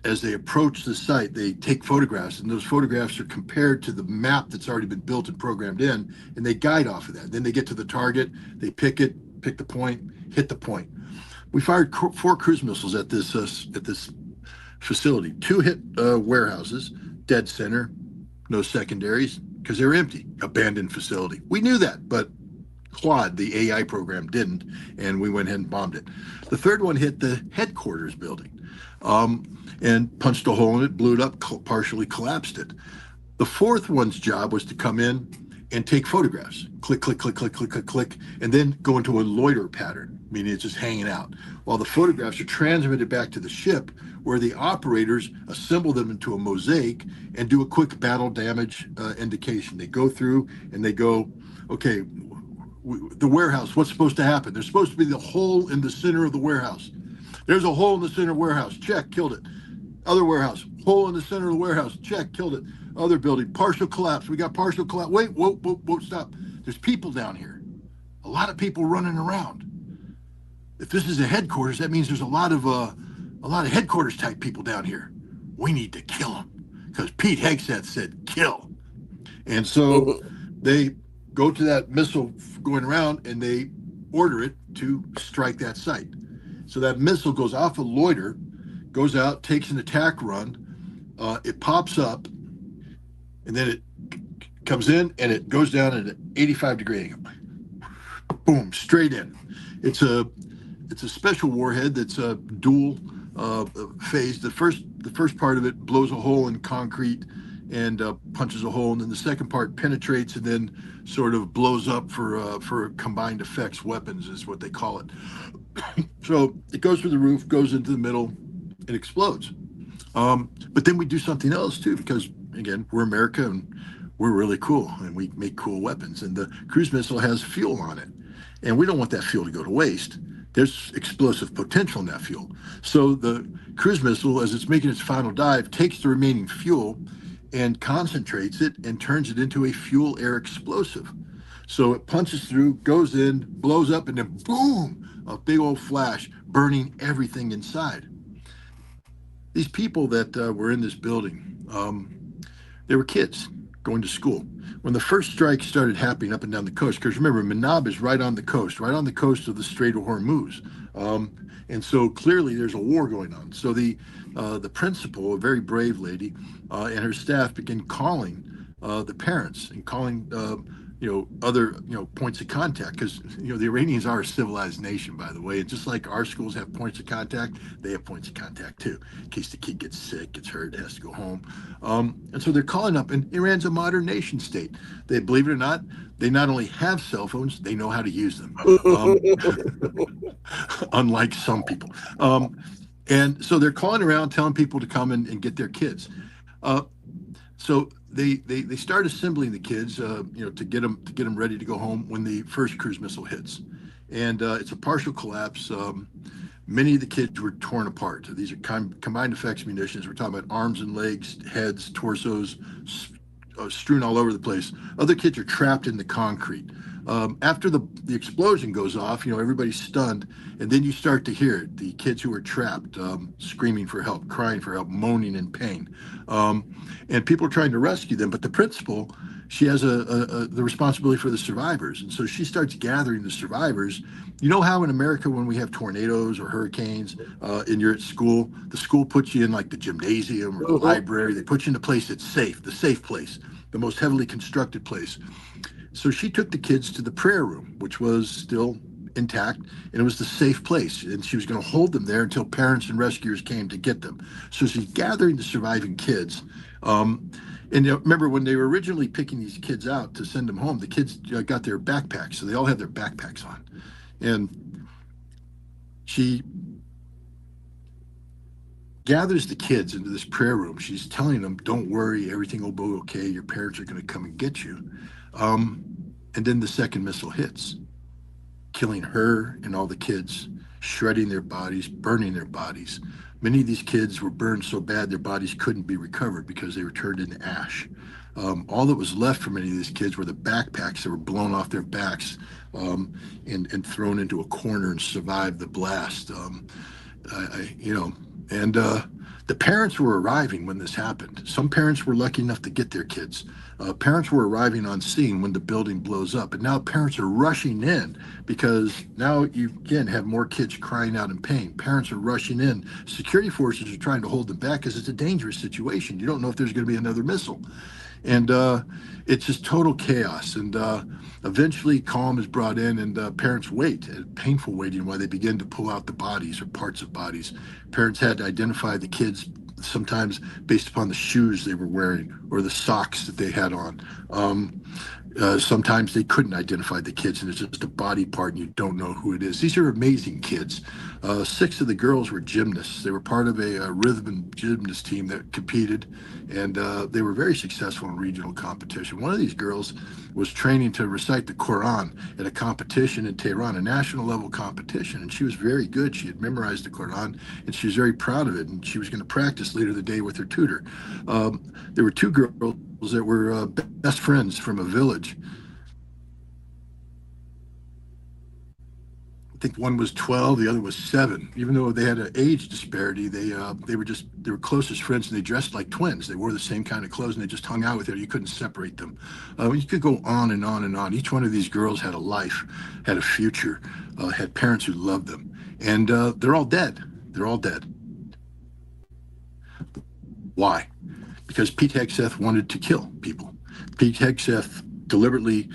as they approach the site, they take photographs, and those photographs are compared to the map that's already been built and programmed in, and they guide off of that. Then they get to the target, they pick the point, hit the point. We fired 4 cruise missiles at this facility. 2 hit warehouses, dead center, no secondaries, because they were empty, abandoned facility. We knew that, but Claude, the AI program, didn't, and we went ahead and bombed it. The third one hit the headquarters building and punched a hole in it, blew it up, partially collapsed it. The fourth one's job was to come in and take photographs, click, click, click, click, click, click, click, and then go into a loiter pattern, meaning it's just hanging out, while the photographs are transmitted back to the ship, where the operators assemble them into a mosaic and do a quick battle damage indication. They go through and they go, okay, the warehouse, what's supposed to happen? There's supposed to be the hole in the center of the warehouse. There's a hole in the center of the warehouse. Check, killed it. Other warehouse, hole in the center of the warehouse. Check, killed it. Other building, partial collapse. We got partial collapse. Wait, whoa, stop. There's people down here. A lot of people running around. If this is a headquarters, that means there's a lot of headquarters type people down here. We need to kill them, because Pete Hegseth said kill. And so they go to that missile going around and they order it to strike that site. So that missile goes off a loiter, goes out, takes an attack run. It pops up, and then it comes in and it goes down at an 85-degree angle. Boom, straight in. It's a special warhead that's a dual phase. The first part of it blows a hole in concrete and punches a hole, and then the second part penetrates and then sort of blows up for combined effects weapons, is what they call it. So it goes through the roof, goes into the middle, and explodes. But then we do something else too, because again, we're America and we're really cool and we make cool weapons. And the cruise missile has fuel on it, and we don't want that fuel to go to waste. There's explosive potential in that fuel. So the cruise missile, as it's making its final dive, takes the remaining fuel and concentrates it and turns it into a fuel air explosive. So it punches through, goes in, blows up, and then boom, a big old flash, burning everything inside. These people that were in this building, they were kids going to school. When the first strike started happening up and down the coast, because remember, Manab is right on the coast of the Strait of Hormuz. And so clearly there's a war going on. So the principal, a very brave lady, and her staff began calling the parents and calling other points of contact, because the Iranians are a civilized nation, by the way, and just like our schools have points of contact, they have points of contact too, in case the kid gets sick, gets hurt, has to go home. And so they're calling up, and Iran's a modern nation state. They, believe it or not, they not only have cell phones, they know how to use them, unlike some people. And so they're calling around, telling people to come and get their kids. So they start assembling the kids, to get them ready to go home when the first cruise missile hits, and it's a partial collapse. Many of the kids were torn apart. These are combined effects munitions. We're talking about arms and legs, heads, torsos, strewn all over the place. Other kids are trapped in the concrete. After the explosion goes off, everybody's stunned, and then you start to hear it. The kids who are trapped, screaming for help, crying for help, moaning in pain. And people are trying to rescue them, but the principal, she has the responsibility for the survivors. And so she starts gathering the survivors. You know how in America, when we have tornadoes or hurricanes, and you're at school, the school puts you in like the gymnasium or the Mhm. library. They put you in a place that's safe, the safe place, the most heavily constructed place. So she took the kids to the prayer room, which was still intact, and it was the safe place. And she was going to hold them there until parents and rescuers came to get them. So she's gathering the surviving kids. And remember, when they were originally picking these kids out to send them home, the kids got their backpacks. So they all had their backpacks on. And she gathers the kids into this prayer room. She's telling them, don't worry, everything will be okay. Your parents are going to come and get you. Um, and then the second missile hits, killing her and all the kids, shredding their bodies, burning their bodies. Many of these kids were burned so bad their bodies couldn't be recovered because they were turned into ash. All that was left for many of these kids were the backpacks that were blown off their backs, and thrown into a corner and survived the blast. And the parents were arriving when this happened. Some parents were lucky enough to get their kids. Parents were arriving on scene when the building blows up, and now parents are rushing in because now you again have more kids crying out in pain. Parents are rushing in. Security forces are trying to hold them back because it's a dangerous situation. You don't know if there's going to be another missile. And it's just total chaos. And eventually calm is brought in, and parents wait, painful waiting, while they begin to pull out the bodies or parts of bodies. Parents had to identify the kids sometimes based upon the shoes they were wearing or the socks that they had on. Sometimes they couldn't identify the kids, and it's just a body part and you don't know who it is. These are amazing kids. 6 of the girls were gymnasts. They were part of a rhythm and gymnast team that competed, and they were very successful in regional competition. One of these girls was training to recite the Quran at a competition in Tehran, a national level competition, and she was very good. She had memorized the Quran, and she was very proud of it, and she was going to practice later the day with her tutor. There were 2 girls that were best friends from a village. I think one was 12, the other was 7. Even though they had an age disparity, they were closest friends, and they dressed like twins. They wore the same kind of clothes, and they just hung out with her. You couldn't separate them. You could go on and on and on. Each one of these girls had a life, had a future, had parents who loved them, and they're all dead. They're all dead. Why? Because Pete Hegseth wanted to kill people. Pete Hegseth deliberately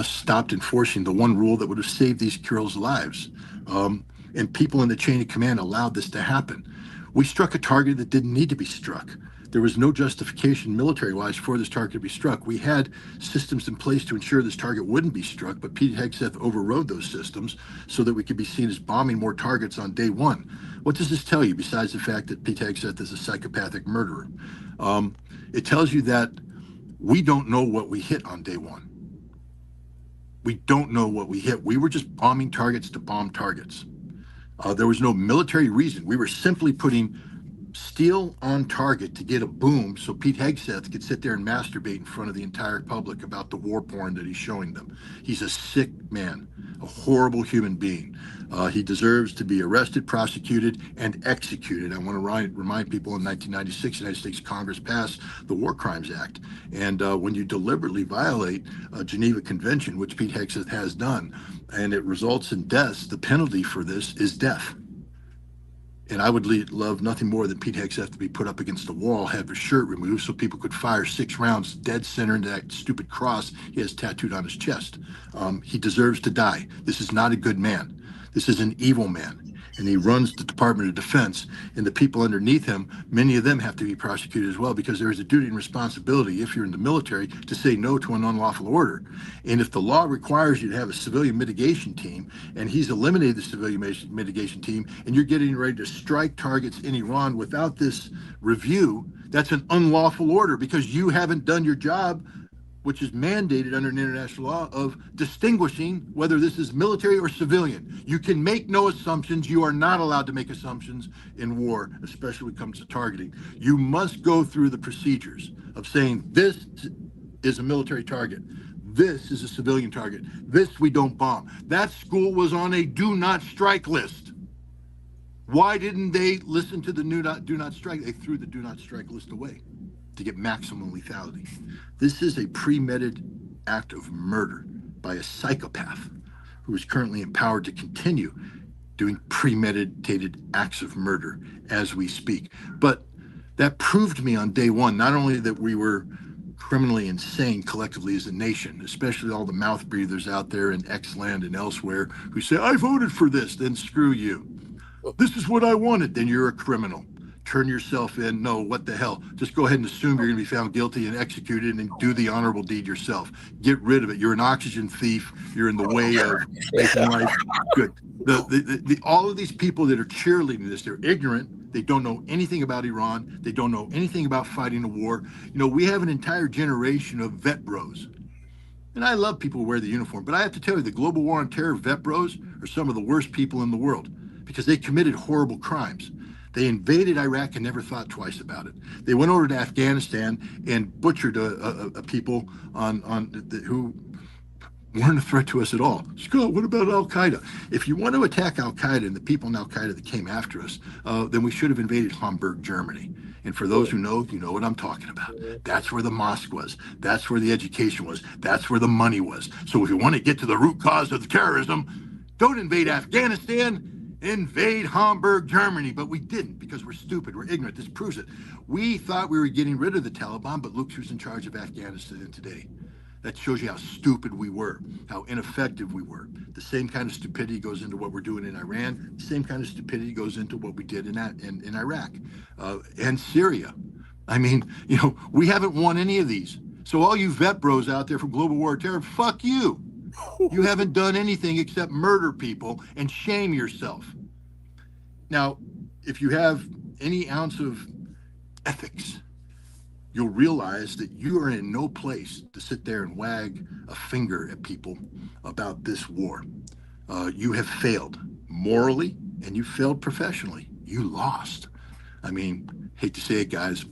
stopped enforcing the one rule that would have saved these girls' lives. And people in the chain of command allowed this to happen. We struck a target that didn't need to be struck. There was no justification military-wise for this target to be struck. We had systems in place to ensure this target wouldn't be struck, but Pete Hegseth overrode those systems so that we could be seen as bombing more targets on day one. What does this tell you, besides the fact that Pete Hegseth is a psychopathic murderer? It tells you that we don't know what we hit on day one. We don't know what we hit. We were just bombing targets to bomb targets. There was no military reason. We were simply putting steel on target to get a boom so Pete Hegseth could sit there and masturbate in front of the entire public about the war porn that he's showing them. He's a sick man, a horrible human being. He deserves to be arrested, prosecuted, and executed. I want to remind people in 1996, the United States Congress passed the War Crimes Act. And when you deliberately violate a Geneva Convention, which Pete Hegseth has done, and it results in deaths, the penalty for this is death. And I would love nothing more than Pete Hegseth to be put up against the wall, have his shirt removed so people could fire 6 rounds dead center into that stupid cross he has tattooed on his chest. He deserves to die. This is not a good man. This is an evil man. And he runs the Department of Defense, and the people underneath him, many of them have to be prosecuted as well, because there is a duty and responsibility, if you're in the military, to say no to an unlawful order. And if the law requires you to have a civilian mitigation team, and he's eliminated the civilian mitigation team, and you're getting ready to strike targets in Iran without this review, that's an unlawful order, because you haven't done your job, which is mandated under an international law, of distinguishing whether this is military or civilian. You can make no assumptions. You are not allowed to make assumptions in war, especially when it comes to targeting. You must go through the procedures of saying this is a military target. This is a civilian target. This we don't bomb. That school was on a do not strike list. Why didn't they listen to the do not strike? They threw the do not strike list away. to get maximum lethality. This is a premeditated act of murder by a psychopath who is currently empowered to continue doing premeditated acts of murder as we speak. But that proved to me on day one, not only that we were criminally insane collectively as a nation, especially all the mouth breathers out there in X-land and elsewhere who say, I voted for this, then screw you. This is what I wanted, then you're a criminal. Turn yourself in. No, what the hell? Just go ahead and assume you're going to be found guilty and executed and do the honorable deed yourself. Get rid of it. You're an oxygen thief. You're in the way of making life good. All of these people that are cheerleading this, they're ignorant. They don't know anything about Iran. They don't know anything about fighting a war. You know, we have an entire generation of vet bros. And I love people who wear the uniform, but I have to tell you, the global war on terror vet bros are some of the worst people in the world because they committed horrible crimes. They invaded Iraq and never thought twice about it. They went over to Afghanistan and butchered a people who weren't a threat to us at all. Scott, what about Al-Qaeda? If you want to attack Al-Qaeda and the people in Al-Qaeda that came after us, then we should have invaded Hamburg, Germany. And for those who know, you know what I'm talking about. That's where the mosque was. That's where the education was. That's where the money was. So if you want to get to the root cause of the terrorism, don't invade Afghanistan. Invade Hamburg, Germany, but we didn't because we're stupid, we're ignorant. This proves it. We thought we were getting rid of the Taliban, but look who's in charge of Afghanistan today. That shows you how stupid we were, how ineffective we were. The same kind of stupidity goes into what we're doing in Iran. The same kind of stupidity goes into what we did in Iraq and Syria. I mean, you know, we haven't won any of these. So all you vet bros out there from global war terror, fuck you. You haven't done anything except murder people and shame yourself. Now, if you have any ounce of ethics, you'll realize that you are in no place to sit there and wag a finger at people about this war. You have failed morally and you failed professionally. You lost. I mean, hate to say it, guys,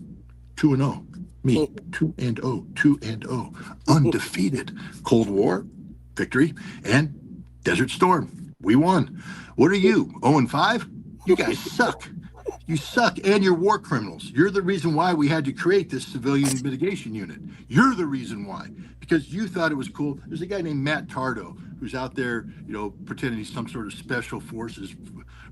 2-0. Me, 2-0, 2-0, undefeated. Cold War, victory, and Desert Storm. We won. What are you, 0-5? You guys suck. You suck, and you're war criminals. You're the reason why we had to create this civilian mitigation unit. You're the reason why, because you thought it was cool. There's a guy named Matt Tardo who's out there, you know, pretending he's some sort of special forces.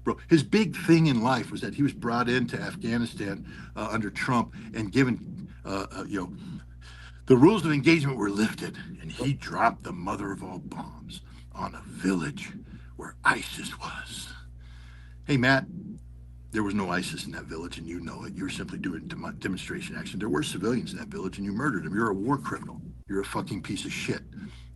Bro, his big thing in life was that he was brought into Afghanistan under Trump and given, you know, the rules of engagement were lifted, and he dropped the mother of all bombs on a village where ISIS was. Hey, Matt, there was no ISIS in that village, and you know it. You were simply doing demonstration action. There were civilians in that village, and you murdered them. You're a war criminal. You're a fucking piece of shit.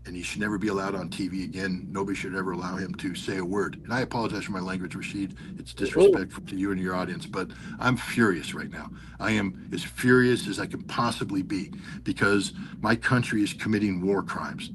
And he should never be allowed on TV again. Nobody should ever allow him to say a word. And I apologize for my language, Rashid. It's disrespectful to you and your audience, but I'm furious right now. I am as furious as I can possibly be because my country is committing war crimes,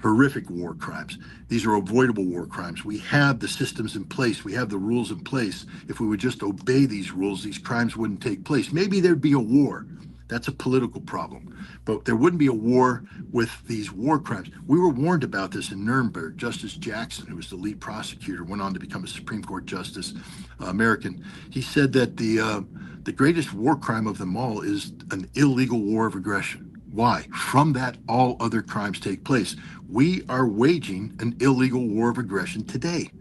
horrific war crimes. These are avoidable war crimes. We have the systems in place. We have the rules in place. If we would just obey these rules, these crimes wouldn't take place. Maybe there'd be a war. That's a political problem. But there wouldn't be a war with these war crimes. We were warned about this in Nuremberg. Justice Jackson, who was the lead prosecutor, went on to become a Supreme Court justice, American. He said that the greatest war crime of them all is an illegal war of aggression. Why? From that, all other crimes take place. We are waging an illegal war of aggression today.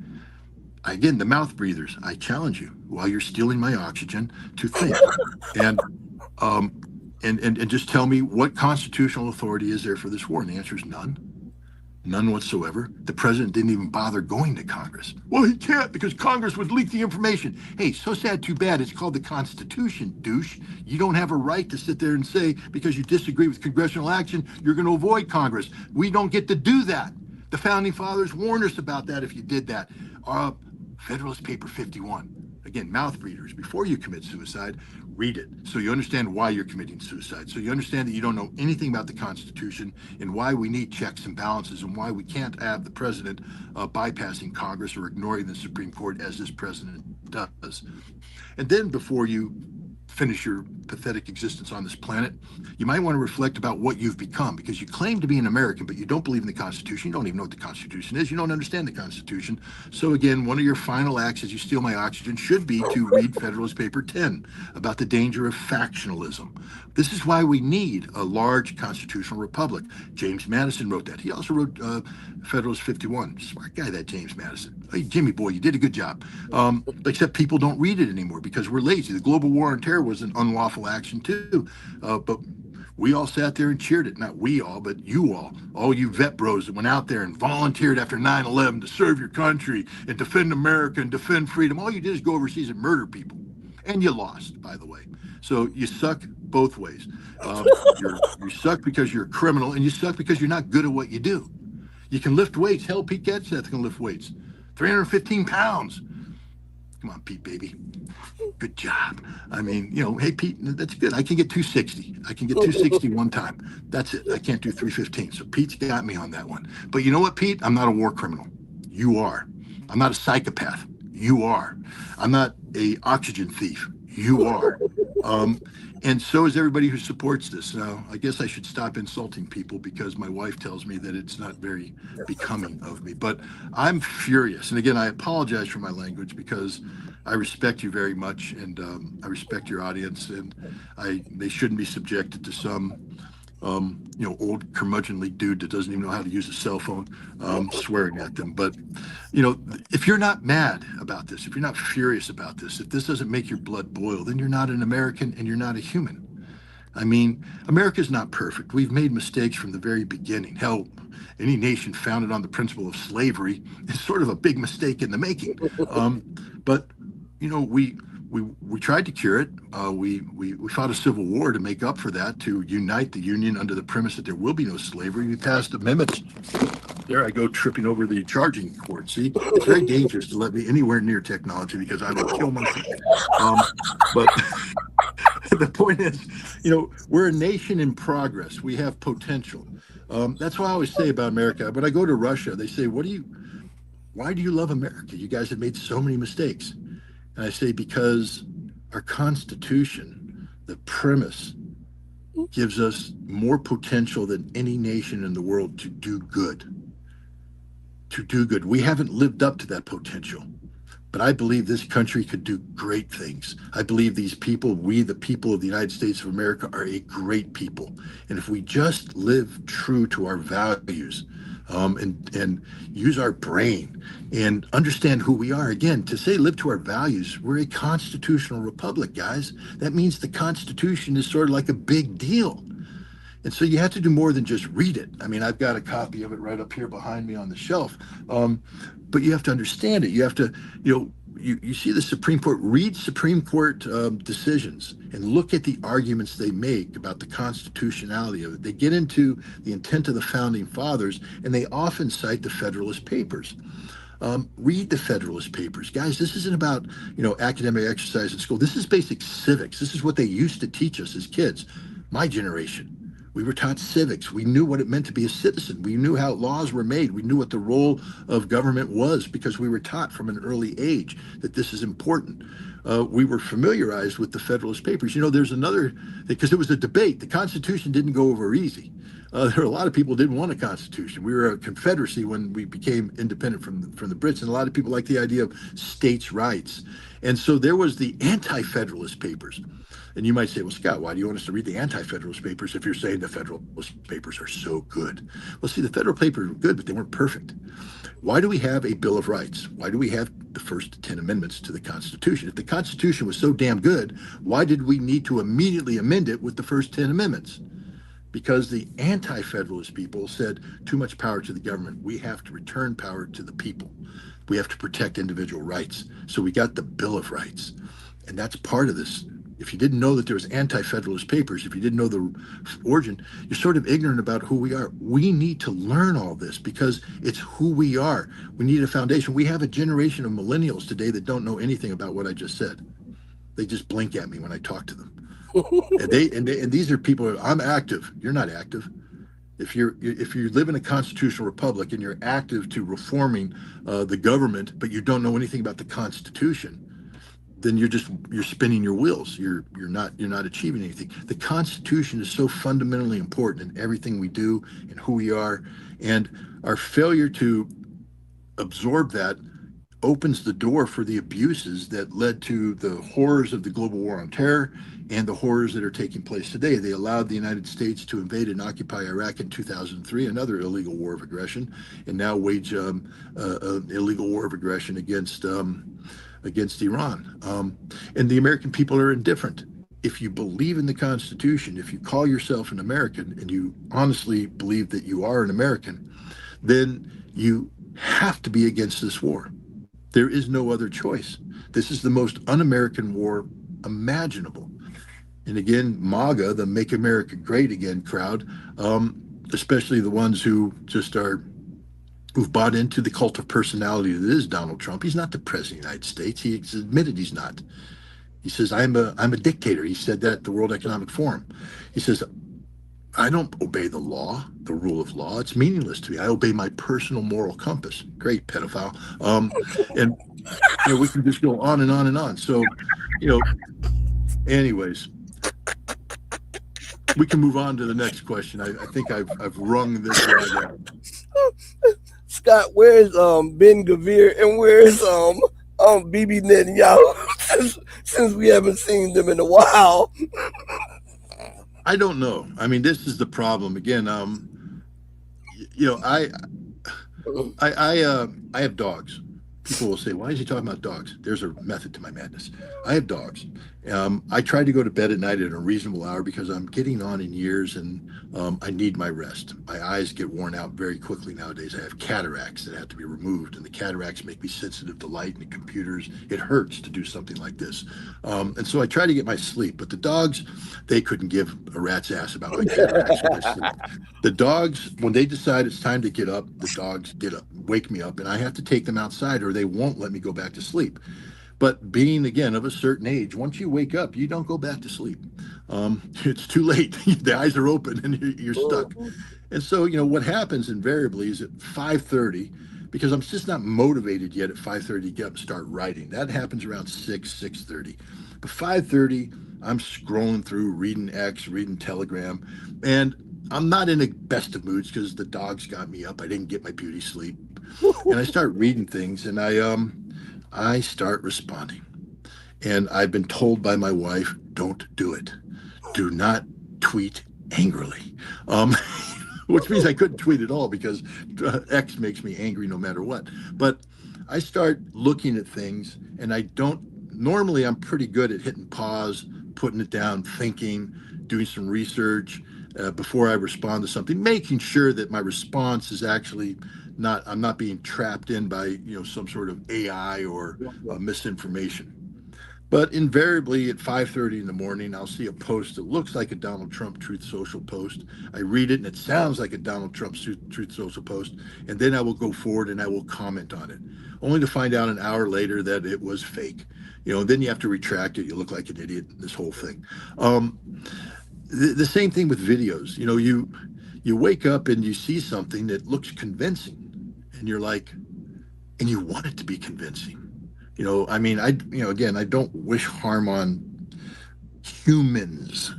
Again, the mouth breathers, I challenge you, while you're stealing my oxygen, to think. And just tell me what constitutional authority is there for this war? And the answer is none. None whatsoever. The president didn't even bother going to Congress. Well, he can't because Congress would leak the information. Hey, so sad, too bad. It's called the Constitution, douche. You don't have a right to sit there and say because you disagree with congressional action, you're going to avoid Congress. We don't get to do that. The founding fathers warned us about that if you did that. Federalist Paper 51. Again, mouth breathers, before you commit suicide, read it so you understand why you're committing suicide, so you understand that you don't know anything about the Constitution and why we need checks and balances and why we can't have the president bypassing Congress or ignoring the Supreme Court as this president does. And then before you finish your pathetic existence on this planet, you might want to reflect about what you've become, because you claim to be an American, but you don't believe in the Constitution. You don't even know what the Constitution is. You don't understand the Constitution. So again, one of your final acts as you steal my oxygen should be to read Federalist Paper 10 about the danger of factionalism. This is why we need a large constitutional republic. James Madison wrote that. He also wrote Federalist 51. Smart guy, that James Madison. Hey, Jimmy boy, you did a good job. Except people don't read it anymore because we're lazy. The global war on terror was an unlawful action too. But we all sat there and cheered it. Not we all, but you all you vet bros that went out there and volunteered after 9/11 to serve your country and defend America and defend freedom. All you did is go overseas and murder people. And you lost, by the way. So you suck both ways. You suck because you're a criminal, and you suck because you're not good at what you do. You can lift weights. Hell, Pete Gadseth can lift weights. 315 pounds. Come on, Pete, baby. Good job. I mean, hey, Pete, that's good. I can get 260. I can get 260 one time. That's it. I can't do 315. So Pete's got me on that one. But you know what, Pete? I'm not a war criminal. You are. I'm not a psychopath. You are. I'm not a oxygen thief. You are. And so is everybody who supports this. Now, I guess I should stop insulting people because my wife tells me that it's not very becoming of me. But I'm furious. And again, I apologize for my language because I respect you very much, and I respect your audience, and they shouldn't be subjected to some old curmudgeonly dude that doesn't even know how to use a cell phone, swearing at them. But, if you're not mad about this, if you're not furious about this, if this doesn't make your blood boil, then you're not an American and you're not a human. I mean, America's not perfect. We've made mistakes from the very beginning. Hell, any nation founded on the principle of slavery is sort of a big mistake in the making. But, we tried to cure it. We fought a civil war to make up for that, to unite the Union under the premise that there will be no slavery. We passed amendments. There I go, tripping over the charging cord. See, it's very dangerous to let me anywhere near technology because I will kill myself. But the point is, we're a nation in progress. We have potential. That's what I always say about America. When I go to Russia, they say, why do you love America? You guys have made so many mistakes. And I say, because our Constitution, the premise, gives us more potential than any nation in the world to do good. To do good. We haven't lived up to that potential. But I believe this country could do great things. I believe these people, we, the people of the United States of America, are a great people. And if we just live true to our values, and use our brain and understand who we are. Again, to say live to our values, we're a constitutional republic, guys. That means the Constitution is sort of like a big deal. And so you have to do more than just read it. I mean, I've got a copy of it right up here behind me on the shelf. But you have to understand it. You have to, you see the Supreme Court, read Supreme Court decisions and look at the arguments they make about the constitutionality of it. They get into the intent of the founding fathers, and they often cite the Federalist Papers. Read the Federalist Papers. Guys, this isn't about, academic exercise in school. This is basic civics. This is what they used to teach us as kids. My generation. We were taught civics. We knew what it meant to be a citizen. We knew how laws were made. We knew what the role of government was because we were taught from an early age that this is important. We were familiarized with the Federalist Papers. There's another, because it was a debate. The Constitution didn't go over easy. There were a lot of people who didn't want a constitution. We were a confederacy when we became independent from the Brits, and a lot of people liked the idea of states' rights. And so there was the Anti-Federalist Papers. And you might say, well, Scott, why do you want us to read the Anti-Federalist Papers if you're saying the Federalist Papers are so good? Well, see, the Federal Papers were good, but they weren't perfect. Why do we have a Bill of Rights? Why do we have the first 10 amendments to the Constitution? If the Constitution was so damn good, why did we need to immediately amend it with the first 10 amendments? Because the Anti-Federalist people said too much power to the government. We have to return power to the people. We have to protect individual rights. So we got the Bill of Rights. And that's part of this. If you didn't know that there was Anti-Federalist Papers, if you didn't know the origin, you're sort of ignorant about who we are. We need to learn all this because it's who we are. We need a foundation. We have a generation of millennials today that don't know anything about what I just said. They just blink at me when I talk to them. and these are people. I'm active. You're not active. If you live in a constitutional republic and you're active to reforming the government, but you don't know anything about the Constitution, then you're spinning your wheels. You're not achieving anything. The Constitution is so fundamentally important in everything we do and who we are, and our failure to absorb that opens the door for the abuses that led to the horrors of the global war on terror and the horrors that are taking place today. They allowed the United States to invade and occupy Iraq in 2003, another illegal war of aggression, and now wage an illegal war of aggression against Iran. And the American people are indifferent. If you believe in the Constitution, if you call yourself an American and you honestly believe that you are an American, then you have to be against this war. There is no other choice. This is the most un-American war imaginable. And again, MAGA, the Make America Great Again crowd, especially the ones who've bought into the cult of personality that is Donald Trump. He's not the president of the United States. He's admitted he's not. He says, I'm a dictator. He said that at the World Economic Forum. He says, I don't obey the law, the rule of law. It's meaningless to me. I obey my personal moral compass. Great, pedophile. And we can just go on and on and on. So, anyways, we can move on to the next question. I think I've wrung this right out. Scott, where's Ben Gavir and where's Bibi Netanyahu? Since we haven't seen them in a while. I don't know. I mean, this is the problem. Again, I have dogs. People will say, why is he talking about dogs? There's a method to my madness. I have dogs. I try to go to bed at night at a reasonable hour because I'm getting on in years and I need my rest. My eyes get worn out very quickly nowadays. I have cataracts that have to be removed, and the cataracts make me sensitive to light and the computers. It hurts to do something like this. And so I try to get my sleep. But the dogs, they couldn't give a rat's ass about my cataracts or my sleep. The dogs, when they decide it's time to get up, the dogs get up, wake me up, and I have to take them outside or they won't let me go back to sleep. But being, again, of a certain age, once you wake up, you don't go back to sleep. It's too late. The eyes are open and you're stuck. And so, what happens invariably is at 5:30, because I'm just not motivated yet at 5:30 to get up and start writing. That happens around 6:30. But 5:30, I'm scrolling through, reading X, reading Telegram, and I'm not in the best of moods because the dogs got me up. I didn't get my beauty sleep. And I start reading things, and I start responding. And I've been told by my wife, don't do it. Do not tweet angrily. Which means I couldn't tweet at all because X makes me angry no matter what. But I start looking at things, and normally I'm pretty good at hitting pause, putting it down, thinking, doing some research before I respond to something, making sure that my response is actually I'm not being trapped in by some sort of AI or misinformation. But invariably at 5:30 in the morning, I'll see a post that looks like a Donald Trump Truth Social post. I read it and it sounds like a Donald Trump Truth Social post, and then I will go forward and I will comment on it, only to find out an hour later that it was fake. Then you have to retract it. You look like an idiot. This whole thing. The same thing with videos. You wake up and you see something that looks convincing, and you're like, and you want it to be convincing. Again, I don't wish harm on humans,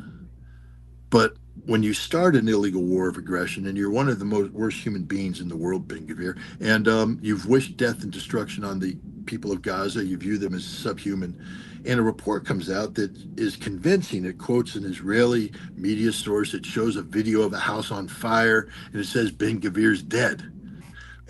but when you start an illegal war of aggression and you're one of the worst human beings in the world, Ben Gavir, and you've wished death and destruction on the people of Gaza, you view them as subhuman, and a report comes out that is convincing. It quotes an Israeli media source. It shows a video of a house on fire, and it says Ben Gavir's dead.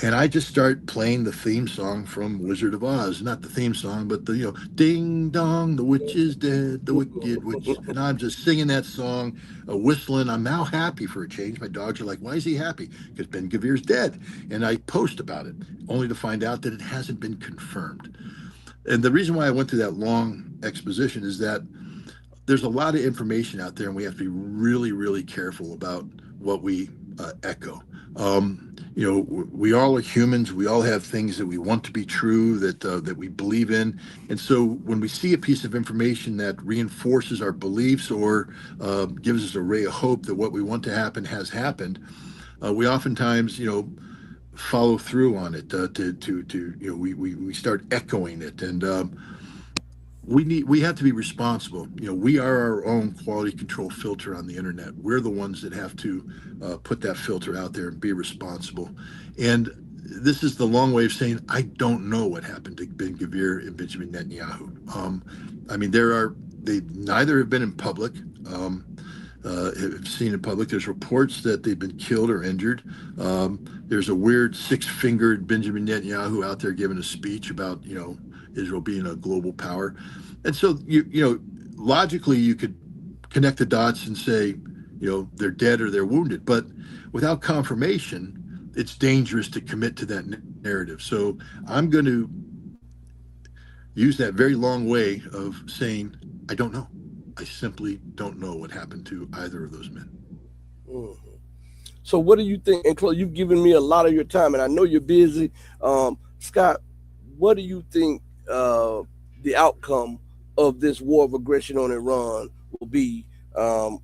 And I just start playing the theme song from Wizard of Oz. Not the theme song, but the, ding dong, the witch is dead, the wicked witch. And I'm just singing that song, whistling. I'm now happy for a change. My dogs are like, why is he happy? Because Ben Gavir's dead. And I post about it, only to find out that it hasn't been confirmed. And the reason why I went through that long exposition is that there's a lot of information out there, and we have to be really, really careful about what we echo. We all are humans. We all have things that we want to be true, that we believe in. And so when we see a piece of information that reinforces our beliefs or gives us a ray of hope that what we want to happen has happened, we oftentimes, follow through on it. We start echoing it, and we have to be responsible. We are our own quality control filter on the internet. We're the ones that have to put that filter out there and be responsible. And this is the long way of saying I don't know what happened to Ben Gvir and Benjamin Netanyahu. I mean, they neither have been in public. Have seen in public. There's reports that they've been killed or injured. There's a weird six-fingered Benjamin Netanyahu out there giving a speech about Israel being a global power, and so logically you could connect the dots and say they're dead or they're wounded, but without confirmation, it's dangerous to commit to that narrative. So I'm going to use that very long way of saying I don't know. I simply don't know what happened to either of those men. Mm-hmm. So what do you think? And Chloe, you've given me a lot of your time, and I know you're busy. Scott, what do you think the outcome of this war of aggression on Iran will be on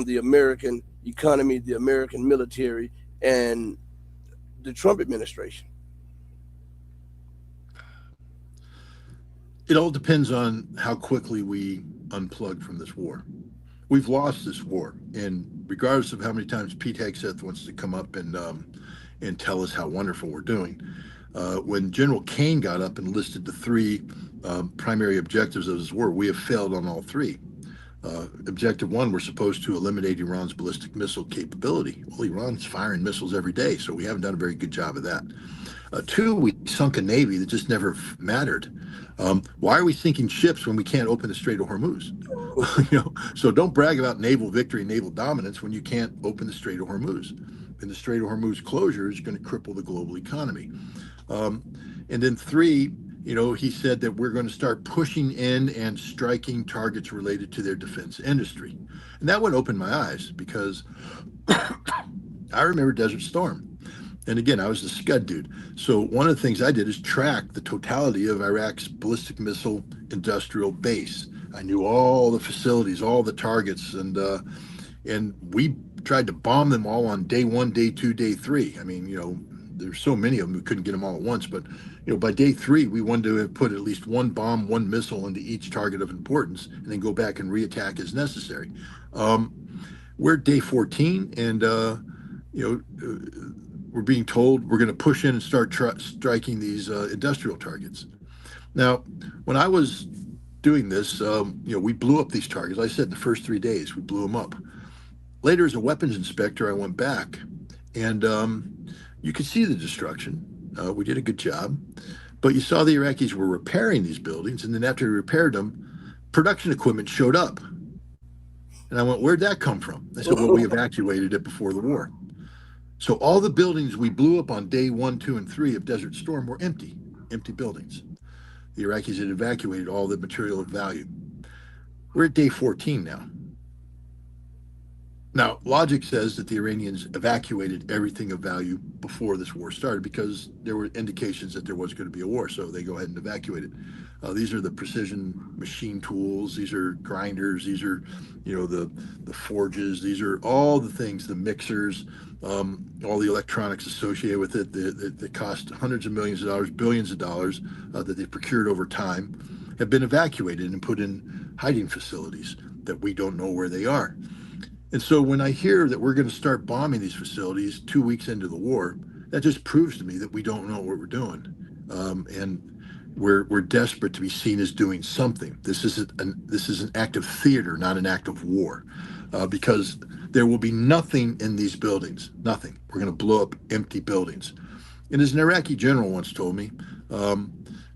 the American economy, the American military, and the Trump administration? It all depends on how quickly we unplug from this war. We've lost this war, and regardless of how many times Pete Hegseth wants to come up and tell us how wonderful we're doing, when General Kane got up and listed the three primary objectives of this war, we have failed on all three. Objective one, we're supposed to eliminate Iran's ballistic missile capability. Well, Iran's firing missiles every day, so we haven't done a very good job of that. Two, we sunk a navy that just never mattered. Why are we sinking ships when we can't open the Strait of Hormuz? So don't brag about naval victory, naval dominance when you can't open the Strait of Hormuz. And the Strait of Hormuz closure is going to cripple the global economy. And then three, he said that we're going to start pushing in and striking targets related to their defense industry. And that would open my eyes because I remember Desert Storm. And again, I was the Scud dude. So one of the things I did is track the totality of Iraq's ballistic missile industrial base. I knew all the facilities, all the targets, and we tried to bomb them all on day one, day two, day three. I mean, there's so many of them we couldn't get them all at once, but by day three, we wanted to have put at least one bomb, one missile into each target of importance, and then go back and reattack as necessary. We're at day 14, and we're being told we're going to push in and start striking these industrial targets. Now, when I was doing this, we blew up these targets. I said in the first 3 days, we blew them up. Later, as a weapons inspector, I went back, and you could see the destruction. We did a good job. But you saw the Iraqis were repairing these buildings, and then after we repaired them, production equipment showed up. And I went, where'd that come from? I said, well, we evacuated it before the war. So all the buildings we blew up on day 1, 2, and 3 of Desert Storm were empty buildings. The Iraqis had evacuated all the material of value. We're at day 14 now. Now, logic says that the Iranians evacuated everything of value before this war started because there were indications that there was going to be a war, so they go ahead and evacuate it. These are the precision machine tools. These are grinders. These are, the forges. These are all the things, the mixers, all the electronics associated with it that cost hundreds of millions of dollars, billions of dollars that they procured over time, have been evacuated and put in hiding facilities that we don't know where they are. And so when I hear that we're going to start bombing these facilities 2 weeks into the war, that just proves to me that we don't know what we're doing. And we're desperate to be seen as doing something. This is an act of theater, not an act of war, because there will be nothing in these buildings, nothing. We're going to blow up empty buildings. And as an Iraqi general once told me,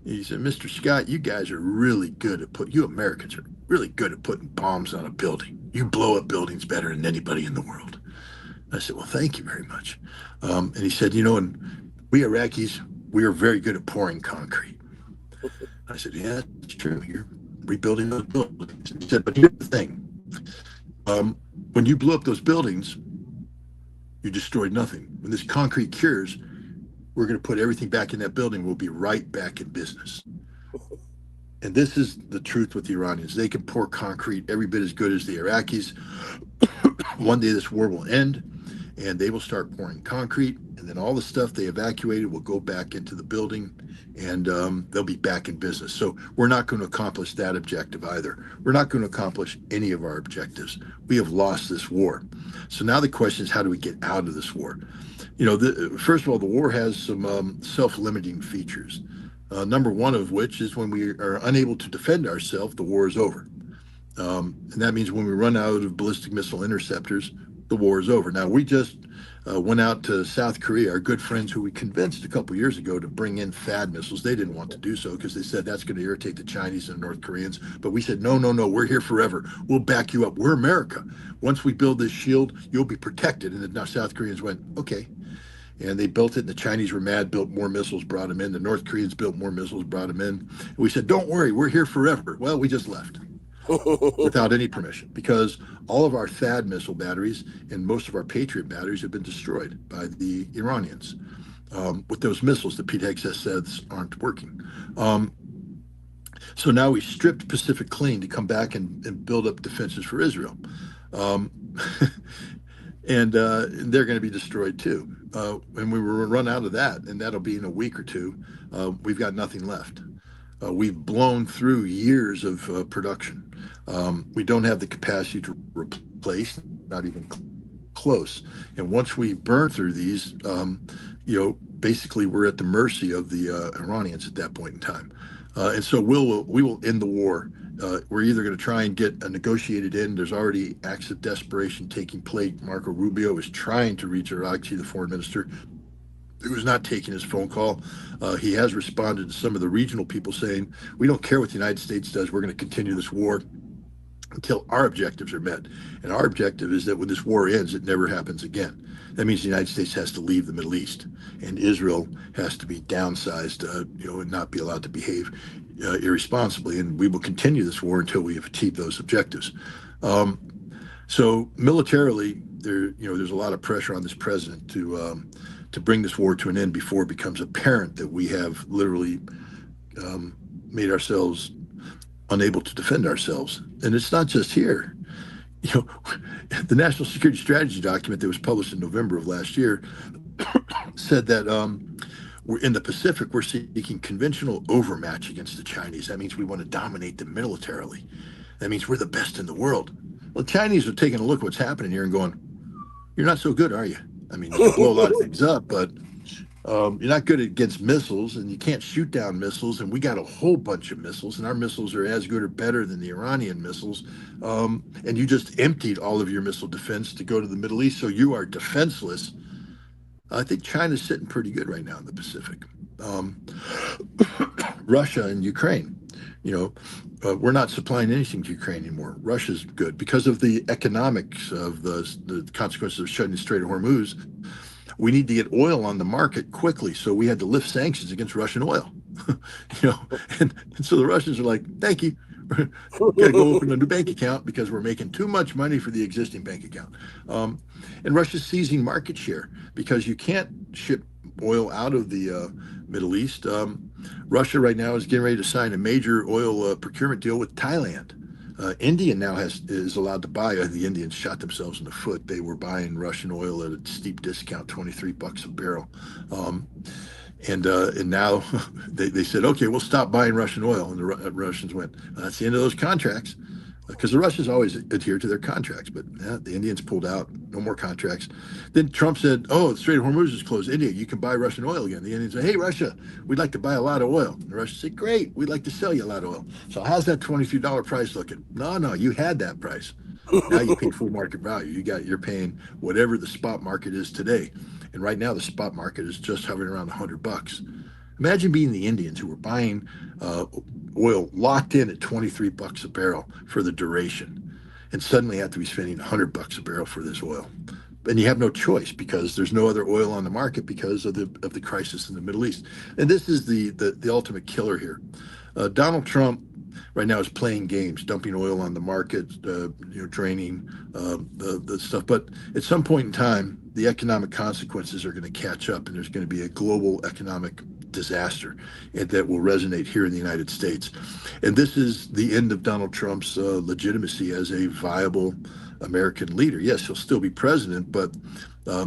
he said, Mr. Scott, you guys are really good at you Americans are really good at putting bombs on a building. You blow up buildings better than anybody in the world. I said, well, thank you very much. And he said, and we Iraqis, we are very good at pouring concrete. I said, yeah, that's true. You're rebuilding those buildings. He said, but here's the thing. When you blew up those buildings, you destroyed nothing. When this concrete cures, we're going to put everything back in that building. We'll be right back in business. And this is the truth with the Iranians. They can pour concrete every bit as good as the Iraqis. One day this war will end, and they will start pouring concrete, and then all the stuff they evacuated will go back into the building, and they'll be back in business. So we're not going to accomplish that objective either. We're not going to accomplish any of our objectives. We have lost this war. So now the question is, how do we get out of this war? First of all, the war has some self-limiting features. Number one of which is when we are unable to defend ourselves, the war is over. And that means when we run out of ballistic missile interceptors, the war is over. Now, we just went out to South Korea, our good friends who we convinced a couple years ago to bring in THAAD missiles. They didn't want to do so because they said that's going to irritate the Chinese and North Koreans. But we said, no, no, no, we're here forever. We'll back you up. We're America. Once we build this shield, you'll be protected. And the South Koreans went, okay. And they built it, and the Chinese were mad, built more missiles, brought them in. The North Koreans built more missiles, brought them in. And we said, don't worry, we're here forever. Well, we just left without any permission because all of our THAAD missile batteries and most of our Patriot batteries have been destroyed by the Iranians with those missiles that Pete Hegseth says aren't working. So now we stripped Pacific clean to come back and build up defenses for Israel. And they're going to be destroyed too. And we will run out of that, and that'll be in a week or two. We've got nothing left. We've blown through years of production. We don't have the capacity to replace, not even close. And once we burn through these, basically we're at the mercy of the Iranians at that point in time. And so we will end the war. We're either going to try and get a negotiated end. There's already acts of desperation taking place. Marco Rubio is trying to reach Araghchi, the foreign minister, who's not taking his phone call. He has responded to some of the regional people saying, we don't care what the United States does. We're going to continue this war until our objectives are met. And our objective is that when this war ends, it never happens again. That means the United States has to leave the Middle East, and Israel has to be downsized, and not be allowed to behave irresponsibly. And we will continue this war until we have achieved those objectives. So militarily, there's a lot of pressure on this president to bring this war to an end before it becomes apparent that we have literally made ourselves unable to defend ourselves. And it's not just here. The National Security Strategy document that was published in November of last year said that we're in the Pacific, we're seeking conventional overmatch against the Chinese. That means we want to dominate them militarily. That means we're the best in the world. Well, the Chinese are taking a look at what's happening here and going, you're not so good, are you? I mean, you can blow a lot of things up, but you're not good against missiles, and you can't shoot down missiles, and we got a whole bunch of missiles, and our missiles are as good or better than the Iranian missiles, and you just emptied all of your missile defense to go to the Middle East, so you are defenseless. I think China's sitting pretty good right now in the Pacific. Russia and Ukraine, we're not supplying anything to Ukraine anymore. Russia's good because of the economics of the consequences of shutting the Strait of Hormuz. We need to get oil on the market quickly, so we had to lift sanctions against Russian oil. And so the Russians are like, thank you. Got to go open a new bank account because we're making too much money for the existing bank account. And Russia's seizing market share because you can't ship oil out of the Middle East. Russia right now is getting ready to sign a major oil procurement deal with Thailand. India now is allowed to buy. The Indians shot themselves in the foot. They were buying Russian oil at a steep discount, $23 a barrel. And now they said, okay, we'll stop buying Russian oil. And the Russians went, that's the end of those contracts. Because the Russians always adhere to their contracts, but the Indians pulled out, no more contracts. Then Trump said, oh, the Strait of Hormuz is closed. India, you can buy Russian oil again. The Indians said, hey, Russia, we'd like to buy a lot of oil. And the Russians said, great, we'd like to sell you a lot of oil. So how's that $23 price looking? No, you had that price. Now you paid full market value. You're paying whatever the spot market is today. And right now the spot market is just hovering around $100. Imagine being the Indians who were buying oil locked in at $23 a barrel for the duration, and suddenly have to be spending $100 a barrel for this oil. And you have no choice because there's no other oil on the market because of the crisis in the Middle East. And this is the ultimate killer here. Donald Trump right now is playing games, dumping oil on the market, draining the stuff. But at some point in time, the economic consequences are going to catch up, and there's going to be a global economic disaster that will resonate here in the United States. And this is the end of Donald Trump's legitimacy as a viable American leader. Yes, he'll still be president, but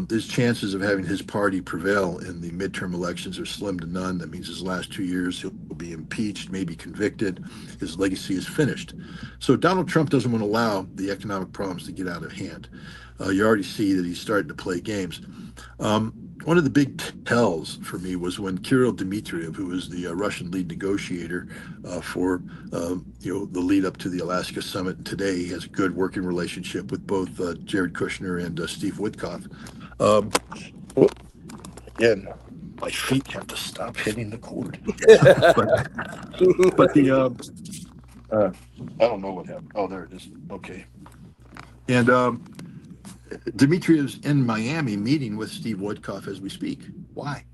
his chances of having his party prevail in the midterm elections are slim to none. That means his last 2 years, he'll be impeached, maybe convicted. His legacy is finished. So Donald Trump doesn't want to allow the economic problems to get out of hand. You already see that he's starting to play games. one of the big tells for me was when Kirill Dmitriev, who was the Russian lead negotiator for the lead up to the Alaska summit today, he has a good working relationship with both Jared Kushner and Steve Witkoff. Again, my feet have to stop hitting the cord. but the I don't know what happened. Oh, there it is. Okay. And Dmitriev's in Miami meeting with Steve Witkoff as we speak. Why?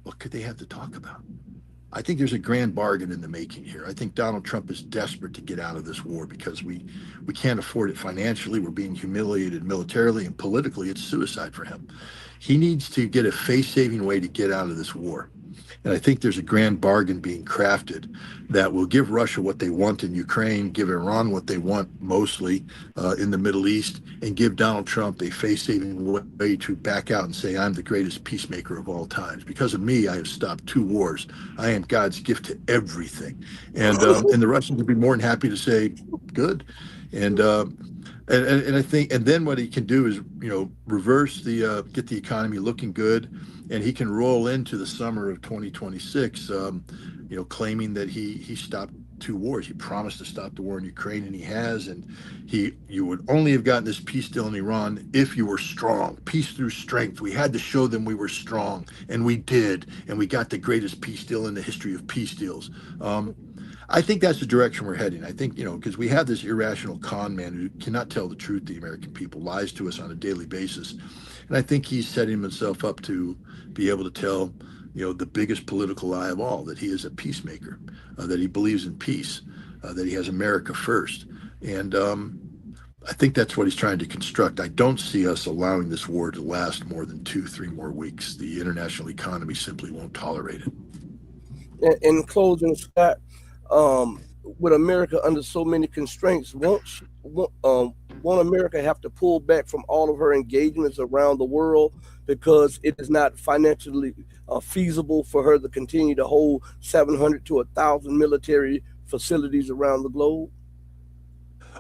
What could they have to talk about? I think there's a grand bargain in the making here. I think Donald Trump is desperate to get out of this war because we can't afford it financially. We're being humiliated militarily and politically. It's suicide for him. He needs to get a face-saving way to get out of this war. And I think there's a grand bargain being crafted that will give Russia what they want in Ukraine, give Iran what they want mostly in the Middle East, and give Donald Trump a face-saving way to back out and say, I'm the greatest peacemaker of all times. Because of me, I have stopped 2 wars. I am God's gift to everything. And the Russians would be more than happy to say, good. And I think, and then what he can do is, reverse get the economy looking good, and he can roll into the summer of 2026, claiming that he stopped 2 wars. He promised to stop the war in Ukraine, and he has. And you would only have gotten this peace deal in Iran if you were strong. Peace through strength. We had to show them we were strong, and we did. And we got the greatest peace deal in the history of peace deals. I think that's the direction we're heading. I think, because we have this irrational con man who cannot tell the truth to the American people, lies to us on a daily basis. And I think he's setting himself up to be able to tell, the biggest political lie of all, that he is a peacemaker, that he believes in peace, that he has America first. And I think that's what he's trying to construct. I don't see us allowing this war to last more than 2-3 more weeks. The international economy simply won't tolerate it. In closing, Scott, with America under so many constraints, won't America have to pull back from all of her engagements around the world because it is not financially feasible for her to continue to hold 700 to 1,000 military facilities around the globe?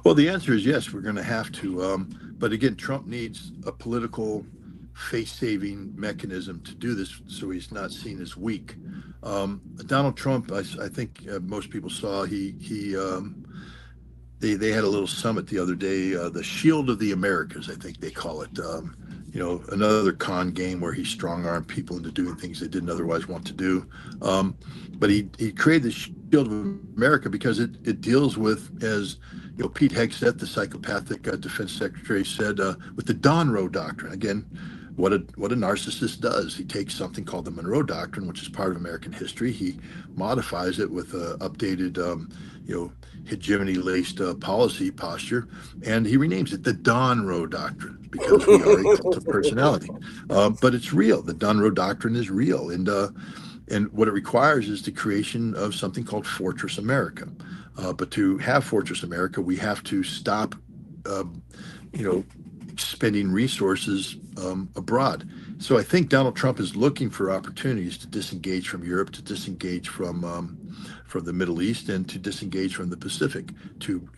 Well, the answer is yes, we're going to have to. But again, Trump needs a political face-saving mechanism to do this so he's not seen as weak. Donald Trump, I think most people saw, they had a little summit the other day, the Shield of the Americas, I think they call it. Another con game where he strong-armed people into doing things they didn't otherwise want to do. But he created the Shield of America because it deals with, as Pete Hegseth, the psychopathic defense secretary, said, with the Donroe Doctrine. Again, what a narcissist does. He takes something called the Monroe Doctrine, which is part of American history. He modifies it with updated, hegemony-laced policy posture, and he renames it the Donroe Doctrine because we are a cult of personality. But it's real. The Donroe Doctrine is real, and what it requires is the creation of something called Fortress America. But to have Fortress America, we have to stop, spending resources abroad. So I think Donald Trump is looking for opportunities to disengage from Europe, to disengage from the Middle East, and to disengage from the Pacific, to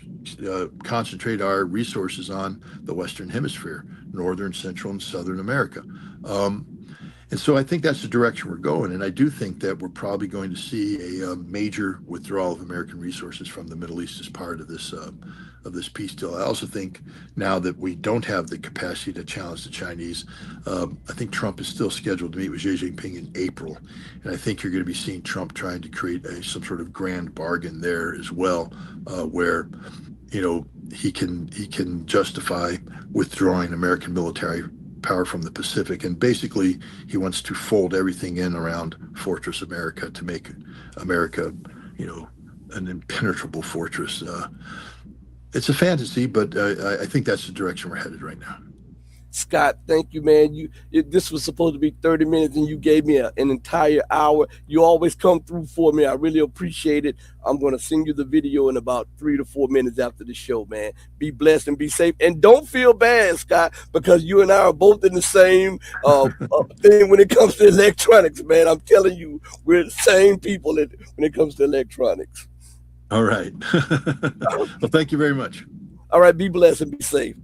concentrate our resources on the Western Hemisphere, Northern, Central, and Southern America. And so I think that's the direction we're going. And I do think that we're probably going to see a major withdrawal of American resources from the Middle East as part of this peace deal. I also think now that we don't have the capacity to challenge the Chinese, I think Trump is still scheduled to meet with Xi Jinping in April. And I think you're going to be seeing Trump trying to create some sort of grand bargain there as well, where he can justify withdrawing American military power from the Pacific, and basically he wants to fold everything in around Fortress America to make America, an impenetrable fortress. It's a fantasy, but I think that's the direction we're headed right now. Scott, thank you, man. This was supposed to be 30 minutes, and you gave me an entire hour. You always come through for me. I really appreciate it. I'm going to send you the video in about 3 to 4 minutes after the show, man. Be blessed and be safe. And don't feel bad, Scott, because you and I are both in the same thing when it comes to electronics, man. I'm telling you, we're the same people when it comes to electronics. All right. Well, thank you very much. All right. Be blessed and be safe.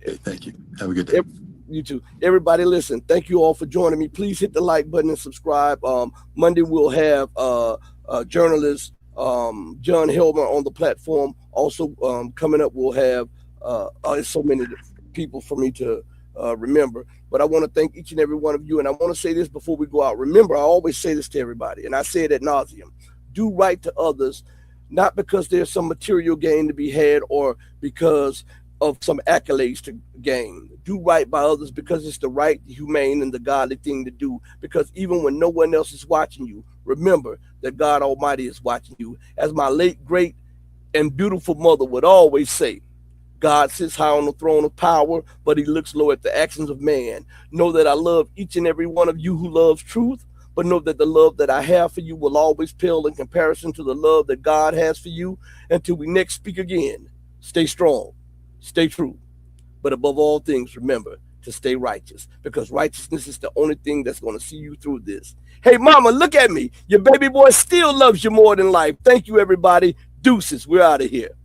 Okay, thank you. Have a good day. You too. Everybody, listen. Thank you all for joining me. Please hit the like button and subscribe. Monday we'll have journalist John Helmer on the platform. Also, coming up we'll have it's so many people for me to remember. But I want to thank each and every one of you. And I want to say this before we go out. Remember, I always say this to everybody, and I say it ad nauseum. Do right to others, not because there's some material gain to be had or because of some accolades to gain. Do right by others because it's the right, humane, and the godly thing to do. Because even when no one else is watching you, remember that God Almighty is watching you. As my late, great, and beautiful mother would always say, God sits high on the throne of power, but he looks low at the actions of man. Know that I love each and every one of you who loves truth, but know that the love that I have for you will always pale in comparison to the love that God has for you. Until we next speak again, stay strong, stay true, but above all things, remember to stay righteous, because righteousness is the only thing that's going to see you through this. Hey, mama, look at me. Your baby boy still loves you more than life. Thank you, everybody. Deuces. We're out of here.